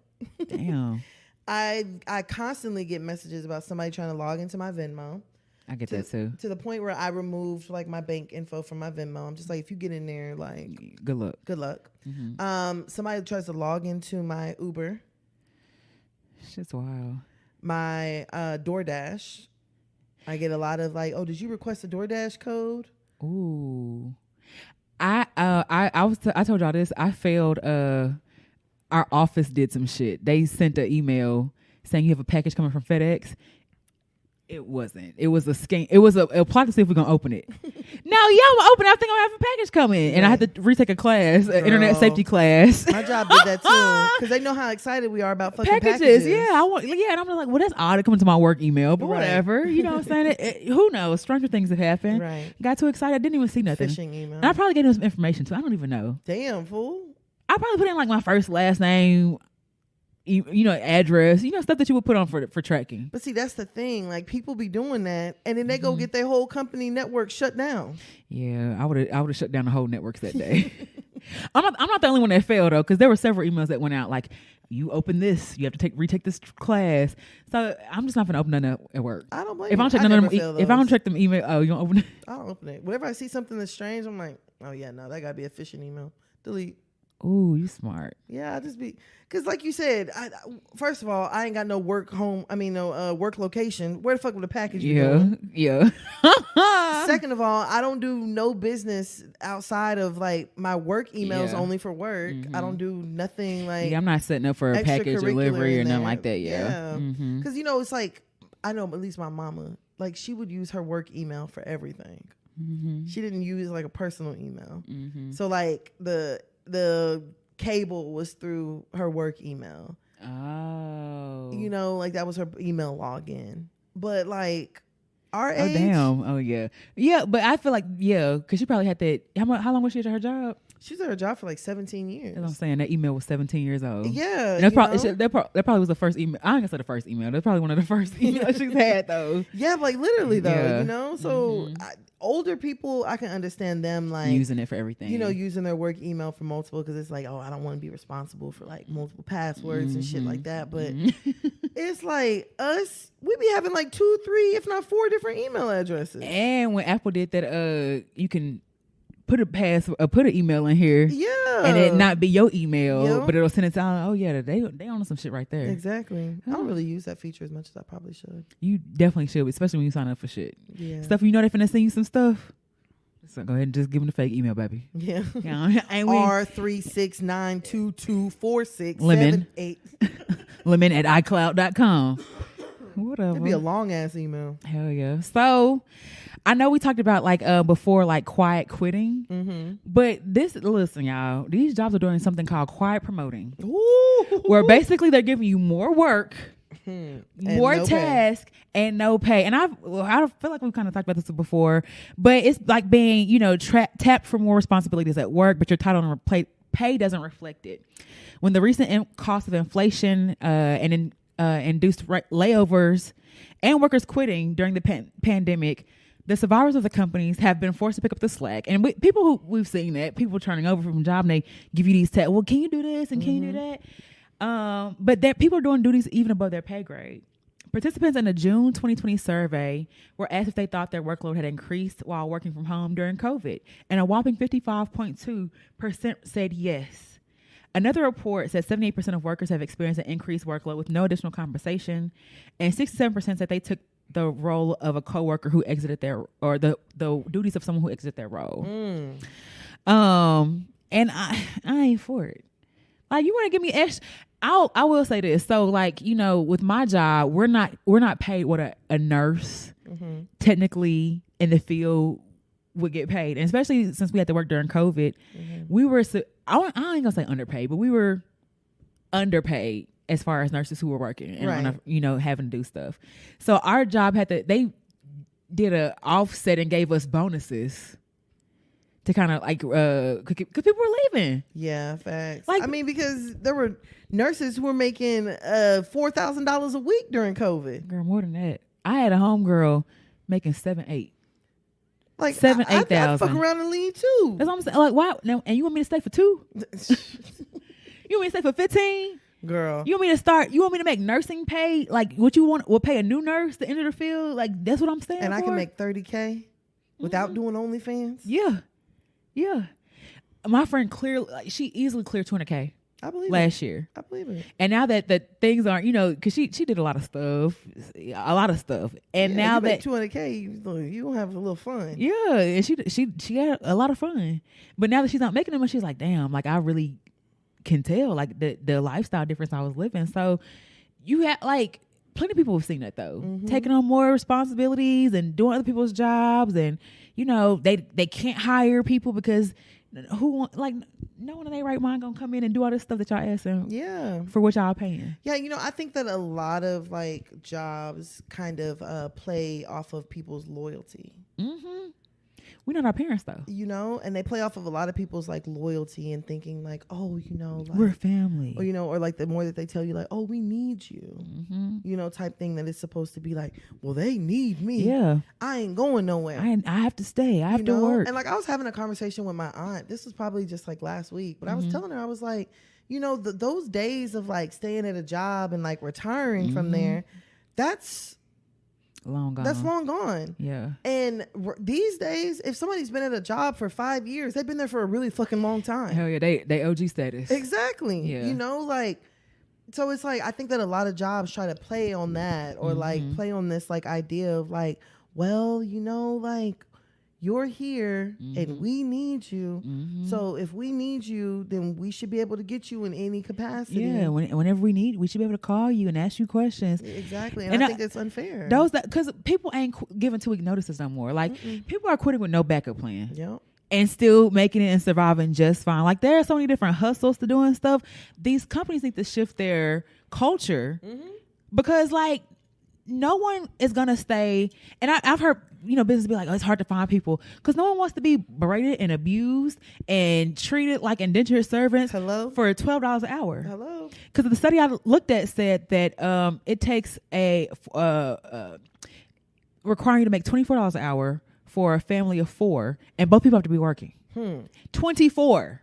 Damn. I constantly get messages about somebody trying to log into my Venmo. I get that too. To the point where I removed like my bank info from my Venmo. I'm just like, if you get in there, like, good luck. Good luck. Somebody tries to log into my Uber. Shit's wild. My DoorDash. I get a lot of like, oh, did you request a DoorDash code? Ooh. I told y'all this. I failed. Our office did some shit. They sent an email saying you have a package coming from FedEx. It wasn't. It was a scam. It was a plot to see if we're gonna open it. No, yeah, I'm gonna open it. I think I have a package coming, and I had to retake a class, an internet safety class. My job did that too, because they know how excited we are about fucking packages. Yeah, and I'm like, well, that's odd to come into my work email, but whatever. You know what I'm saying? Who knows? Stranger things have happened. Right. Got too excited. I didn't even see nothing. Phishing email. And I probably gave them some information too. I don't even know. Damn, fool. I probably put in like my first, last name, address, stuff that you would put on for tracking. But see, that's the thing. Like, people be doing that, and then they go get their whole company network shut down. Yeah, I would have shut down the whole networks that day. I'm not the only one that failed though, because there were several emails that went out like, you open this, you have to retake this class. So I'm just not gonna open that at work. I don't blame if you. I don't check them email, oh, you don't open it? I don't open it. Whenever I see something that's strange, I'm like, oh yeah, no, that gotta be a phishing email. Delete. Ooh, you smart. Yeah, I just be, because like you said, first of all, I ain't got no work location. Where the fuck would the package be going? Yeah. Second of all, I don't do no business outside of like my work emails only for work. I don't do nothing like. Yeah, I'm not setting up for a package delivery or nothing like that. Yeah. Because it's like, I know at least my mama, like she would use her work email for everything. She didn't use like a personal email. So like the cable was through her work email. Oh. Like that was her email login. But like our age. Oh, damn. Oh, yeah. Yeah, but I feel like, because she probably had that. How long was she at her job? She was at her job for like 17 years. That's what I'm saying. That email was 17 years old. Yeah. And that probably was the first email. I ain't gonna say the first email. That's probably one of the first emails she's had, though. Yeah, like literally, though, So older people, I can understand them like using it for everything. Using their work email for multiple, because it's like, oh, I don't want to be responsible for like multiple passwords and shit like that. But it's like us, we be having like 2, 3, if not 4 different email addresses. And when Apple did that, you can put an email in here, and it not be your email, but it'll send it to. Oh yeah, they own some shit right there. Exactly. I don't really use that feature as much as I probably should. You definitely should, especially when you sign up for shit. Yeah. Stuff they finna send you some stuff. So go ahead and just give them the fake email, baby. Yeah. R369224678. Lemon at iCloud.com. Whatever. That'd be a long ass email. Hell yeah. So I know we talked about like before, like quiet quitting, but listen, y'all, these jobs are doing something called quiet promoting. Ooh. Where basically they're giving you more work, more tasks, and no pay. And I feel like we've kind of talked about this before, but it's like being, tapped for more responsibilities at work, but your title and pay doesn't reflect it. When the recent cost of inflation and induced layovers and workers quitting during the pandemic, the survivors of the companies have been forced to pick up the slack. And people who we've seen that, people turning over from job, and they give you these well, can you do this and can you do that? But that people are doing duties even above their pay grade. Participants in the June 2020 survey were asked if they thought their workload had increased while working from home during COVID, and a whopping 55.2% said yes. Another report said 78% of workers have experienced an increased workload with no additional compensation, and 67% said they took the role of a coworker who exited the duties of someone who exited their role. And I ain't for it. Like, you want to give me extra? I will say this. So, like, with my job, we're not paid what a nurse technically in the field would get paid, and especially since we had to work during COVID, we were. I ain't gonna say underpaid, but we were underpaid as far as nurses who were working and having to do stuff. So our job they did a offset and gave us bonuses to kind of like because people were leaving. Yeah, facts. Like, I mean, because there were nurses who were making $4,000 a week during COVID. Girl, more than that. I had a homegirl making 7-8. Like 7-8 thousand. I'd fuck around and leave too. That's what I'm saying. Like, why? Now, and you want me to stay for 2? You want me to stay for 15? Girl. You want me to start? You want me to make nursing pay like what you want? Will pay a new nurse to enter the field? Like that's what I'm saying. And I can make $30K without doing OnlyFans. Yeah. My friend she easily cleared $20K. I believe last year. I believe it. And now that the things aren't, because she did a lot of stuff, and now you that $200K, you gonna have a little fun. Yeah, and she had a lot of fun. But now that she's not making them, she's like, damn, like I really can tell like the lifestyle difference I was living. So you had like plenty of people have seen that though, taking on more responsibilities and doing other people's jobs, and they can't hire people because no one in their right mind gonna come in and do all this stuff that y'all asking for what y'all paying. Yeah, I think that a lot of like jobs kind of play off of people's loyalty. We not our parents though. And they play off of a lot of people's like loyalty and thinking like, oh, like, we're family. Or, or like the more that they tell you like, oh, we need you, type thing that is supposed to be like, well, they need me. Yeah. I ain't going nowhere. I have to stay. I have to work. And like I was having a conversation with my aunt. This was probably just like last week, but I was telling her, I was like, those days of like staying at a job and like retiring from there, that's long gone. That's long gone. Yeah. And these days, if somebody's been at a job for 5 years, they've been there for a really fucking long time. Hell yeah, they OG status. Exactly. Yeah. So it's like I think that a lot of jobs try to play on that or like play on this like idea of like, well, like you're here and we need you. So if we need you, then we should be able to get you in any capacity. Yeah, whenever we should be able to call you and ask you questions. Exactly, and I think that's unfair. Because people ain't giving 2 week notices no more. Like people are quitting with no backup plan. Yep. And still making it and surviving just fine. Like there are so many different hustles to doing stuff. These companies need to shift their culture because like no one is gonna stay. And I've heard business be like, oh, it's hard to find people because no one wants to be berated and abused and treated like indentured servants. Hello? For $12 an hour. Hello. Because the study I looked at said that it takes requiring you to make $24 an hour for a family of 4, and both people have to be working. 24,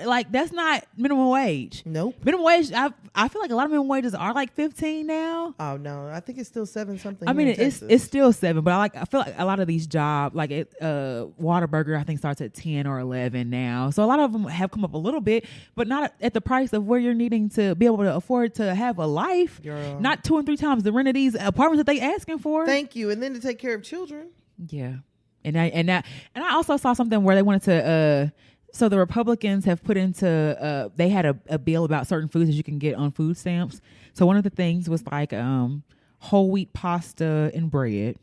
like that's not minimum wage. Nope. Minimum wage, I feel like a lot of minimum wages are like 15 now. Oh no, I think it's still 7 something. I mean, it's still 7, but I feel like a lot of these jobs, like Whataburger, I think starts at 10 or 11 now. So a lot of them have come up a little bit, but not at the price of where you're needing to be able to afford to have a life. Girl. Not 2 and 3 times the rent of these apartments that they asking for. Thank you, and then to take care of children. Yeah, and I also saw something where they wanted to. So the Republicans have put into. They had a bill about certain foods that you can get on food stamps. So one of the things was like whole wheat pasta and bread.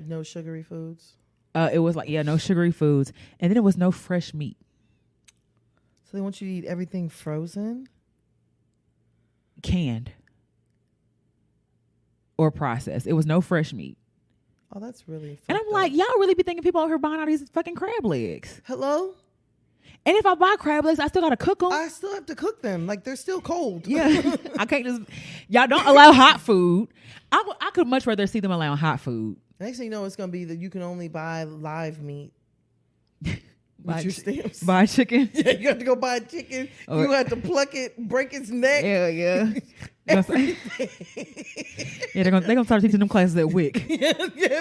No sugary foods. It was like no sugary foods, and then it was no fresh meat. So they want you to eat everything frozen, canned, or processed. It was no fresh meat. Oh, that's really And I'm like, y'all really be thinking people out here buying all these fucking crab legs. Hello? And if I buy crab legs, I still got to cook them. I still have to cook them. Like, they're still cold. Yeah. I can't just... Y'all don't allow hot food. I could much rather see them allowing hot food. Next thing you know, it's going to be that you can only buy live meat. With your stamps. Buy chicken? Yeah, you have to go buy chicken. You have to pluck it, break its neck. Yeah. Everything. Yeah, they're gonna start teaching them classes at WIC.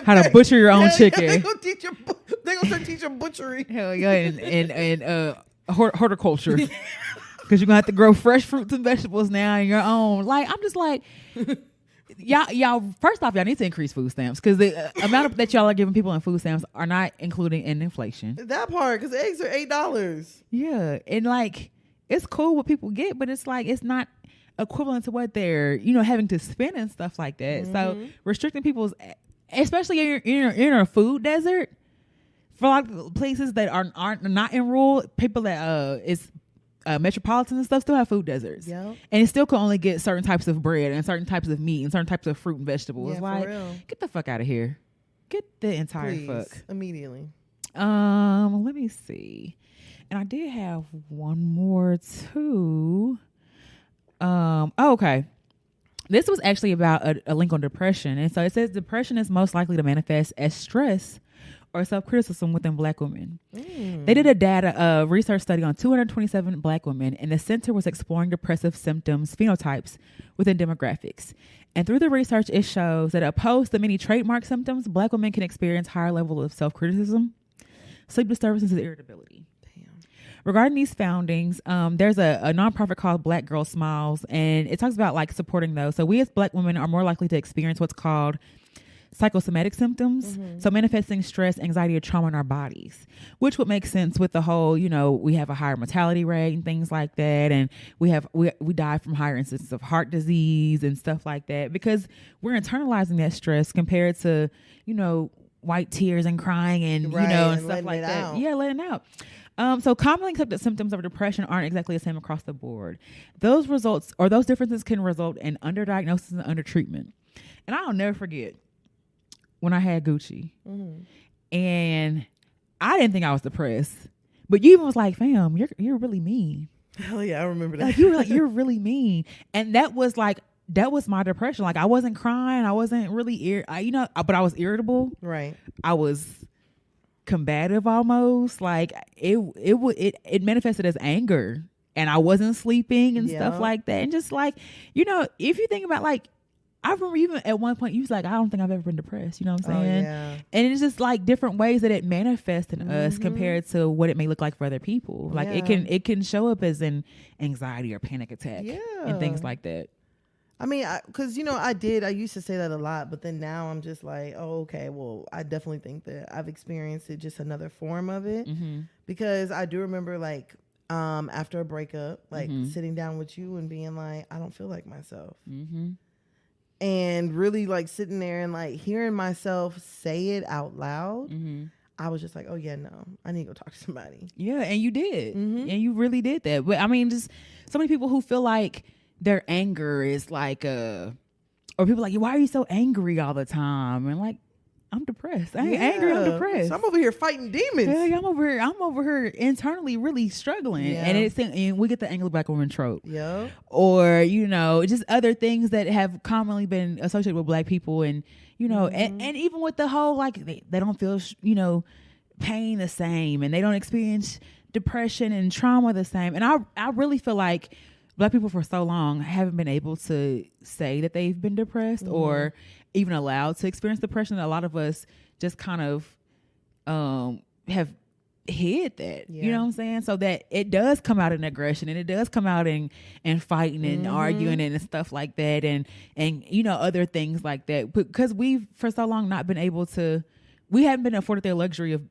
How to butcher your own chicken. They're gonna start teaching butchery. Hell yeah, and horticulture. Because you're gonna have to grow fresh fruits and vegetables now on your own. Like I'm just like, y'all. First off, y'all need to increase food stamps because the amount that y'all are giving people in food stamps are not including in inflation. That part, because eggs are $8. Yeah, and like it's cool what people get, but it's like it's not equivalent to what they're having to spend and stuff like that. So restricting people's, especially in a food desert, for like places that aren't not in rural, people that is metropolitan and stuff still have food deserts. Yep. And it still can only get certain types of bread and certain types of meat and certain types of fruit and vegetables. Yeah, like, for real. get the fuck out of here. Get the entire Please, fuck. immediately. Let me see. And I did have one more too. Okay. This was actually about a link on depression. And so it says depression is most likely to manifest as stress or self-criticism within Black women. They did a research study on 227 Black women, and the center was exploring depressive symptoms, phenotypes within demographics. And through the research, it shows that opposed to many trademark symptoms, Black women can experience higher level of self-criticism, sleep disturbances, and irritability. Regarding these findings, there's a nonprofit called Black Girl Smiles, and it talks about like supporting those. So we as Black women are more likely to experience what's called psychosomatic symptoms. So manifesting stress, anxiety, or trauma in our bodies, which would make sense with the whole, we have a higher mortality rate and things like that. And we die from higher instances of heart disease and stuff like that because we're internalizing that stress compared to, white tears and crying and, and stuff like that. Out. Yeah, letting out. So commonly accepted symptoms of depression aren't exactly the same across the board. Those results or those differences can result in underdiagnosis and undertreatment. And I'll never forget when I had Gucci and I didn't think I was depressed, but you even was like, fam, you're really mean. Hell yeah, I remember that. Like you were like, you're really mean. And that was my depression. Like I wasn't crying. I wasn't really, but I was irritable. Right. I was combative almost. Like it manifested as anger and I wasn't sleeping and stuff like that. And just like, if you think about like, I remember even at one point you was like, I don't think I've ever been depressed. You know what I'm saying? Oh, yeah. And it's just like different ways that it manifests in us compared to what it may look like for other people. Like it can show up as an anxiety or panic attack and things like that. I mean, because, I used to say that a lot, but then now I'm just like, oh, okay, well, I definitely think that I've experienced it, just another form of it. Because I do remember like after a breakup, like sitting down with you and being like, I don't feel like myself. And really like sitting there and like hearing myself say it out loud. I was just like, oh yeah, no, I need to go talk to somebody. Yeah, and you did. And you really did that. But I mean, just so many people who feel like their anger is like or people like, why are you so angry all the time? And like, I'm depressed. I ain't angry, I'm depressed. So I'm over here fighting demons. Yeah, I'm over here internally really struggling. Yeah. And we get the angry Black woman trope. Yeah. Or, just other things that have commonly been associated with Black people and, and even with the whole like they don't feel pain the same and they don't experience depression and trauma the same. And I really feel like Black people for so long haven't been able to say that they've been depressed or even allowed to experience depression. A lot of us just kind of have hid that, you know what I'm saying? So that it does come out in aggression and it does come out in fighting and arguing and stuff like that and other things like that. Because we've for so long not been able to, we haven't been afforded the luxury of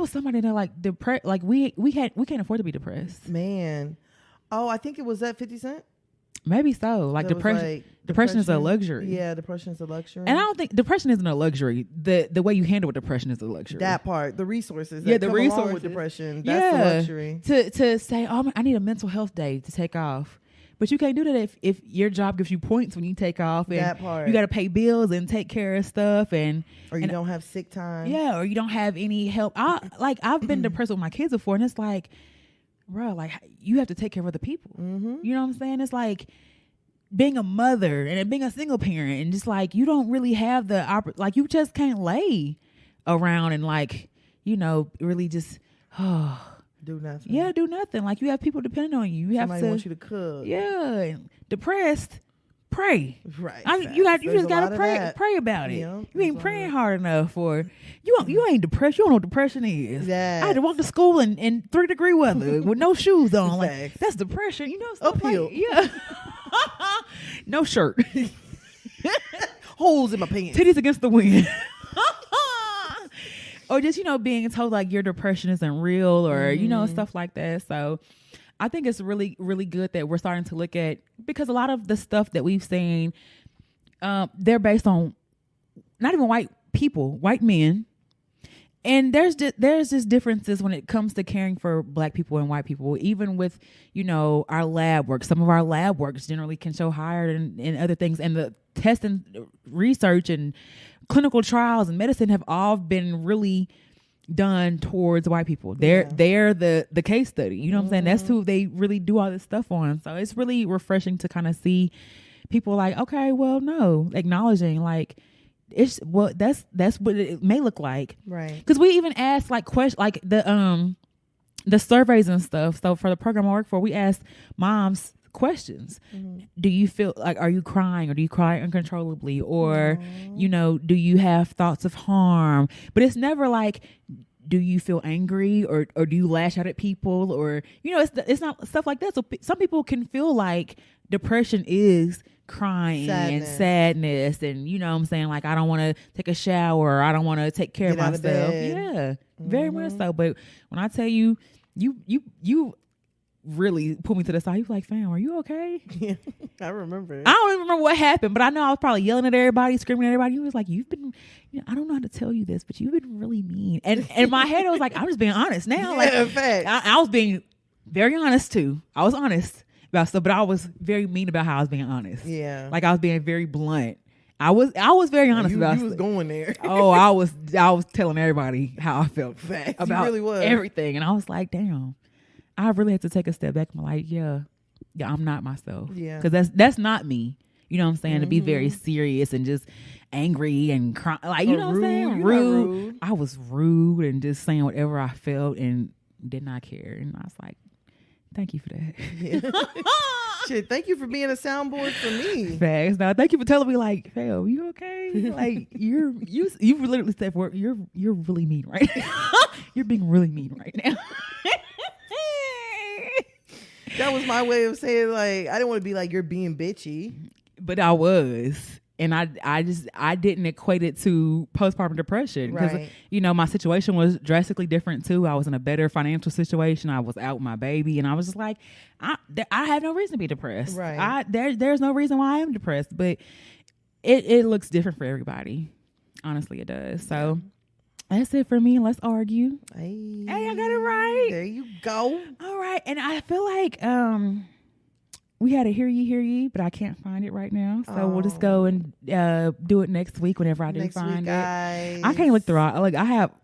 somebody that like depressed, like we can't afford to be depressed. Man. Oh, I think it was that 50 Cent. Maybe so. Like depression is a luxury. Yeah, depression is a luxury. And I don't think depression isn't a luxury. The way you handle depression is a luxury. That part, the resources. Yeah, that the come along resources with depression. That's the luxury. To say, oh, I need a mental health day to take off. But you can't do that if your job gives you points when you take off. And that part. You got to pay bills and take care of stuff or you don't have sick time. Yeah, or you don't have any help. I've been depressed with my kids before, and it's like, bro, like you have to take care of other people. You know what I'm saying? It's like being a mother and being a single parent, and just like you don't really have the like you just can't lay around and like really just do nothing. Yeah, do nothing. Like you have people depending on you. Somebody wants you to cook. Yeah, depressed. Pray. Right. You just gotta pray about it. You ain't praying hard enough, or you ain't depressed. You don't know what depression is. Yeah. I had to walk to school in 3-degree weather with no shoes on. Like that's depression. Stuff uphill. Like, yeah. No shirt. Holes in my pants. Titties against the wind. Or just being told like your depression isn't real, or stuff like that. So I think it's really, really good that we're starting to look at, because a lot of the stuff that we've seen, they're based on not even white people, white men. And there's just differences when it comes to caring for Black people and white people. Even with, our lab work, some of our lab works generally can show higher than other things. And the test and research and clinical trials and medicine have all been really done towards white people. They're the case study. You know what I'm saying? That's who they really do all this stuff on. So it's really refreshing to kind of see people like, okay, well, no, acknowledging like, that's what it may look like, right? Because we even asked like questions, like the surveys and stuff. So for the program I work for, we asked moms questions. Do you feel like, are you crying, or do you cry uncontrollably, or do you have thoughts of harm? But it's never like, do you feel angry, or do you lash out at people, or it's not stuff like that. So some people can feel like depression is crying and sadness, and what I'm saying, like, I don't want to take a shower, I don't want to take care of myself. Yeah, very much so. But when I tell you really pulled me to the side, you was like, fam, are you okay? Yeah, I remember. I don't even remember what happened, but I know I was probably yelling at everybody, screaming at everybody. You was like, you've been, I don't know how to tell you this, but you've been really mean. And in my head, I was like, I'm just being honest now. Yeah, like, in fact. I was being very honest too. I was honest about stuff, but I was very mean about how I was being honest. Yeah. Like, I was being very blunt. I was very honest about you was going there. Oh, I was telling everybody how I felt Facts. about really was. everything. And I was like, damn, I really had to take a step back and be like, yeah, I'm not myself. Yeah. Because that's not me. You know what I'm saying? To be very serious and just angry and crying. Like, you know what I'm saying? Rude. I was rude and just saying whatever I felt and did not care. And I was like, thank you for that. Yeah. Shit, thank you for being a soundboard for me. Facts. Now, thank you for telling me, like, Phil, you okay? Like, you literally said, you're really mean right now. You're being really mean right now. That was my way of saying, like, I didn't want to be like, you're being bitchy. But I was. And I didn't equate it to postpartum depression. Because, Right. My situation was drastically different too. I was in a better financial situation. I was out with my baby. And I was just like, I have no reason to be depressed. Right. There's no reason why I am depressed. But it looks different for everybody. Honestly, it does. So that's it for me. Let's argue. Hey, I got it right. There you go. All right. And I feel like we had a hear ye, but I can't find it right now. So we'll just go and do it next week whenever I do find it. Guys. I can't look through it. Like,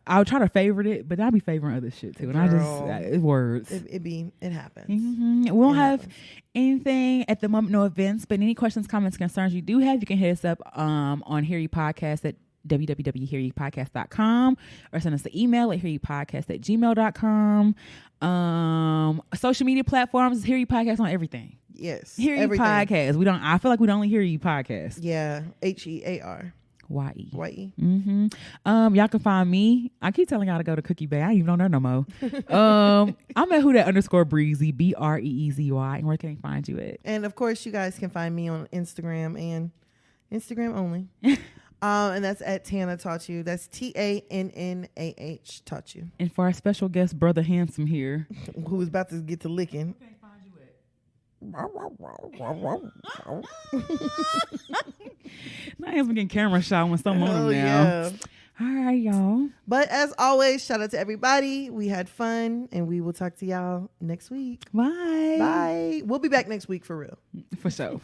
I'll try to favorite it, but I'll be favoring other shit too. And it's words. It happens. We don't have anything at the moment, no events, but any questions, comments, concerns you do have, you can hit us up on Hear Ye Podcast at www.hearyepodcast.com or send us an email at hearyepodcast@gmail.com. Social media platforms, Hear Ye Podcast on everything. Yes. Hear Ye Podcast. I feel like we don't only Hear Ye Podcast. Yeah. HEARYE. YE. Mm-hmm. Y'all can find me. I keep telling y'all to go to Cookie Bay. I ain't even on there no more. I'm at _breezy, BREEZY. And where can I find you at? And of course, you guys can find me on Instagram and Instagram only. And that's at Tana Taught You. That's TANNAH Taught You. And for our special guest, Brother Handsome here, who is about to get to licking. Where can I find you at? My husband getting camera shot when someone on him now. Yeah. All right, y'all. But as always, shout out to everybody. We had fun, and we will talk to y'all next week. Bye. Bye. We'll be back next week for real. For sure.